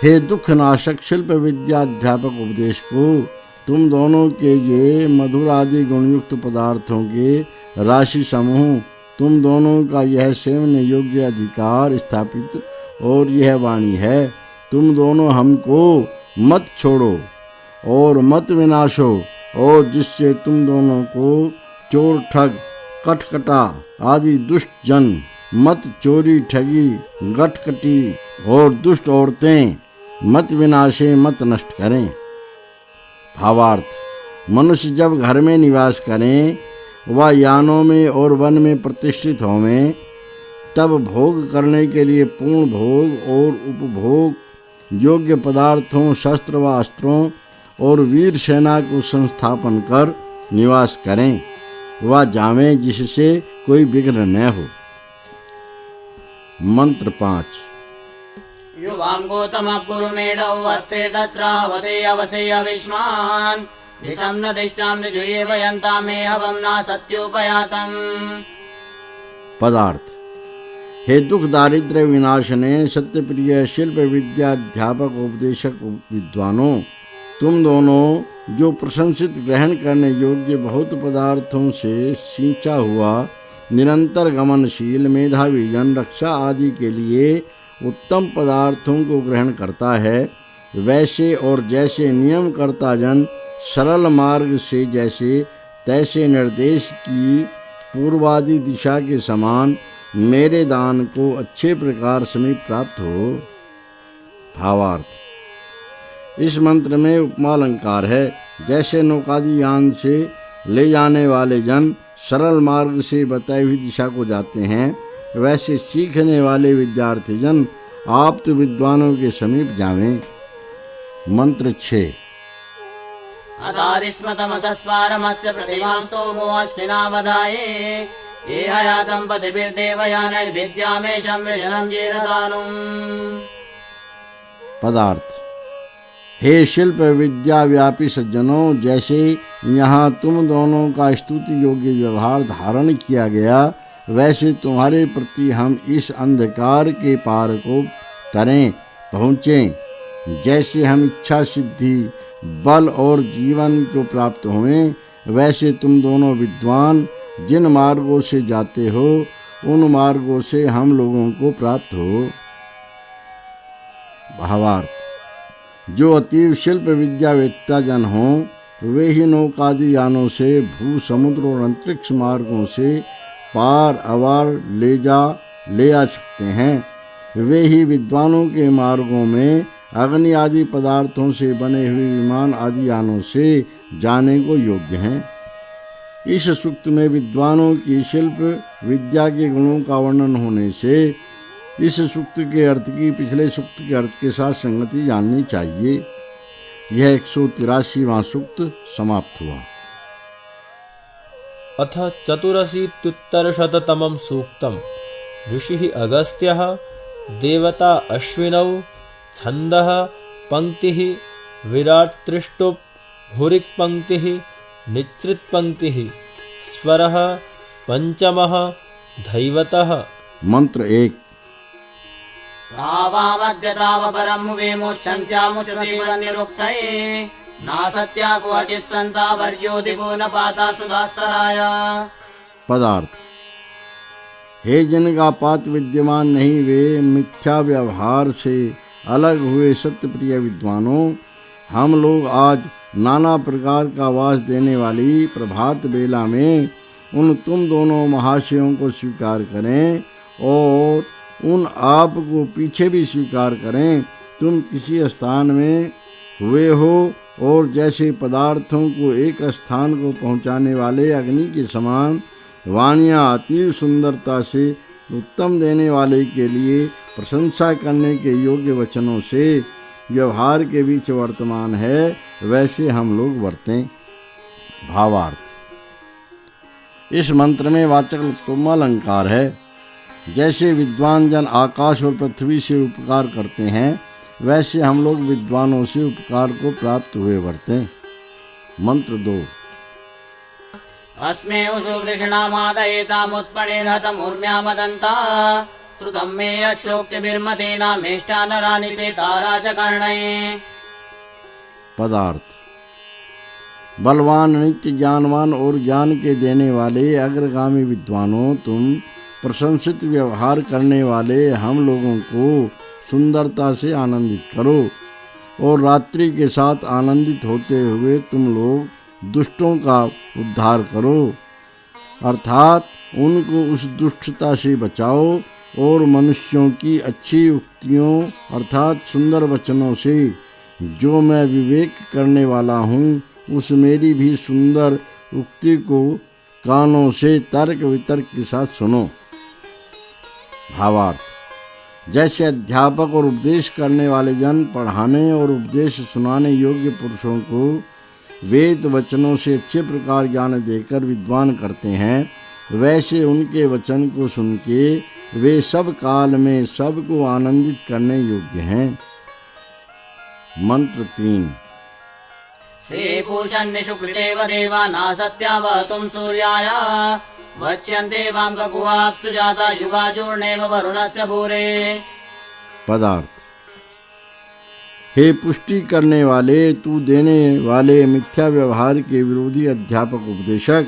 हे दुख नाशक शिल्प विद्याध्यापक उपदेश को, तुम दोनों के ये मधुर आदि गुणयुक्त पदार्थों के राशि समूह, तुम दोनों का यह सेवन योग्य अधिकार स्थापित और यह वाणी है, तुम दोनों हमको मत छोड़ो और मत विनाशो, और जिससे तुम दोनों को चोर ठग कटकटा आदि दुष्ट जन मत चोरी ठगी गटकटी और दुष्ट औरतें मत विनाशे मत नष्ट करें। भावार्थ, मनुष्य जब घर में निवास करें व यानों में और वन में प्रतिष्ठित होवें, तब भोग करने के लिए पूर्ण भोग और उपभोग योग्य पदार्थों शस्त्र व अस्त्रों और वीर सेना को संस्थापन कर निवास करें व जावें, जिससे कोई विघ्न न हो। मंत्र 5। युवां गौतमः कुरुमेढौ अत्रे दस्रावते अवसे अविष्मान् दिशं न दिष्टां निजुये वयन्तामे हवं न सत्योपयातम्। पदार्थ, हे दुख दारिद्र्य विनाशने सत्य प्रिय शिल्प विद्याध्यापक उपदेशक विद्वानों, तुम दोनों जो प्रशंसित ग्रहण करने योग्य बहुत पदार्थों से सींचा हुआ निरंतर गमनशील मेधावी जन रक्षा आदि के लिए उत्तम पदार्थों को ग्रहण करता है, वैसे और जैसे नियम करता जन सरल मार्ग से जैसे तैसे निर्देश की पूर्वादि दिशा के समान मेरे दान को अच्छे प्रकार समीप प्राप्त हो। भावार्थ। इस मंत्र में उपमालंकार है। जैसे नौकादि यान से ले जाने वाले जन सरल मार्ग से बताई हुई दिशा को जाते हैं, वैसे सीखने वाले विद्यार्थी जन आप्त विद्वानों के समीप जावें। मंत्र 6। अधारिस्मतमसस्पारमस्य प्रतिमां स्तोमो अश्विनावधाये ये हयातं पतिभिर्देवयानैर्विद्यामेशं विजनं जीरदानुम्। पदार्थ। हे शिल्प विद्या व्यापी सज्जनों, जैसे यहाँ तुम दोनों का स्तुति योग्य व्यवहार धारण किया गया, वैसे तुम्हारे प्रति हम इस अंधकार के पार को तरें पहुँचें। जैसे हम इच्छा सिद्धि बल और जीवन को प्राप्त हुए, वैसे तुम दोनों विद्वान जिन मार्गों से जाते हो उन मार्गों से हम लोगों को प्राप्त हो। भावार्थ। जो अतीव शिल्प विद्यावेत्ता जन हों, वे ही नौकादि यानों से भू समुद्र और अंतरिक्ष मार्गों से पार अवार ले आ सकते हैं। वे ही विद्वानों के मार्गों में अग्नि आदि पदार्थों से बने हुए विमान आदि यानों से जाने को योग्य हैं। इस सूक्त में विद्वानों की शिल्प विद्या के गुणों का वर्णन होने से इस सूक्त के अर्थ की पिछले सूक्त के अर्थ के साथ संगति जाननी चाहिए। यह 183वां सूक्त समाप्त हुआ। अथ 84-तमं सूक्तम्। ऋषिः अगस्त्यः देवता अश्विनौ छन्दः पंक्तिः विराट त्रिष्टुप् भूरिक् पंक्तिः निच्रित पंक्तिः स्वरः पंचमः धैवतः। मंत्र 1। तावामद्यतावपरं विमोच्छन्त्यामुषसीवन्निरुक्तये नासत्या क्वचित् सन्ता वर्योदिपो न पाता सुधास्तराय। पदार्थ। हे जिनका पात विद्यमान नहीं, वे मिथ्या व्यवहार से अलग हुए सत्य प्रिय विद्वानों, हम लोग आज नाना प्रकार का वास देने वाली प्रभात बेला में उन तुम दोनों महाशयों को स्वीकार करें और उन आप को पीछे भी स्वीकार करें। तुम किसी स्थान में हुए हो और जैसे पदार्थों को एक स्थान को पहुंचाने वाले अग्नि के समान वाणियाँ अतीव सुंदरता से उत्तम देने वाले के लिए प्रशंसा करने के योग्य वचनों से व्यवहार के बीच वर्तमान है, वैसे हम लोग वर्तें। भावार्थ। इस मंत्र में वाचक् उपमालंकार है। जैसे विद्वान जन आकाश और पृथ्वी से उपकार करते हैं, वैसे हम लोग विद्वानों से उपकार को प्राप्त हुए वर्तें। मंत्र 2। अस्मे उषो कृष्णामादयेतामुत्पणेर्हतमूर्म्या मदन्ता श्रुतं मे यच्छोक्तिभिर्मतेनामेष्टानराणि चेतारा च कर्णये। पदार्थ। बलवान नित्य ज्ञानवान और ज्ञान के देने वाले अग्रगामी विद्वानों, तुम प्रशंसित व्यवहार करने वाले हम लोगों को सुंदरता से आनंदित करो और रात्रि के साथ आनंदित होते हुए तुम लोग दुष्टों का उद्धार करो, अर्थात उनको उस दुष्टता से बचाओ और मनुष्यों की अच्छी उक्तियों अर्थात सुंदर वचनों से जो मैं विवेक करने वाला हूँ, उस मेरी भी सुंदर उक्ति को कानों से तर्क वितर्क के साथ सुनो। भावार्थ। जैसे अध्यापक और उपदेश करने वाले जन पढ़ाने और उपदेश सुनाने योग्य पुरुषों को वेद वचनों से अच्छे प्रकार ज्ञान देकर विद्वान करते हैं, वैसे उनके वचन को सुन के वे सब काल में सबको आनंदित करने योग्य हैं। मंत्र 3। श्रीपूषन्निषुकृतेव देवा नासत्यावहतुं सूर्याय वच्यन्ते वां ककुवाप्सु जाता युगाचूर्णेव वरुणस्य भूरे। पदार्थ। हे पुष्टि करने वाले, तू देने वाले मिथ्या व्यवहार के विरोधी अध्यापक उपदेशक,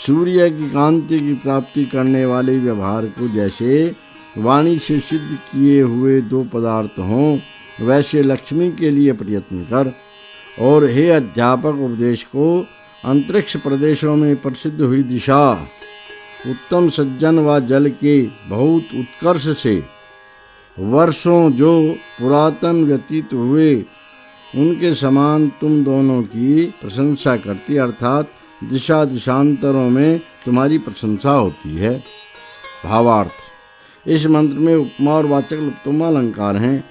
सूर्य की कांति की प्राप्ति करने वाले व्यवहार को जैसे वाणी से सिद्ध किए हुए दो पदार्थ हों, वैसे लक्ष्मी के लिए प्रयत्न कर। और हे अध्यापक, उपदेश को अंतरिक्ष प्रदेशों में प्रसिद्ध हुई दिशा, उत्तम सज्जन व जल के बहुत उत्कर्ष से वर्षों जो पुरातन व्यतीत हुए उनके समान तुम दोनों की प्रशंसा करती, अर्थात दिशा दिशांतरों में तुम्हारी प्रशंसा होती है। भावार्थ, इस मंत्र में उपमा और वाचक लुप्तों अलंकार हैं।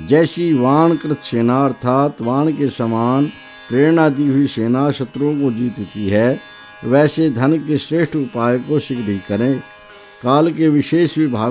जैसी वाणकृत सेना अर्थात वाण के समान प्रेरणा दी हुई सेना शत्रुओं को जीतती है, वैसे धन के श्रेष्ठ उपाय को शीघ्र ही करें। काल के विशेष विभाग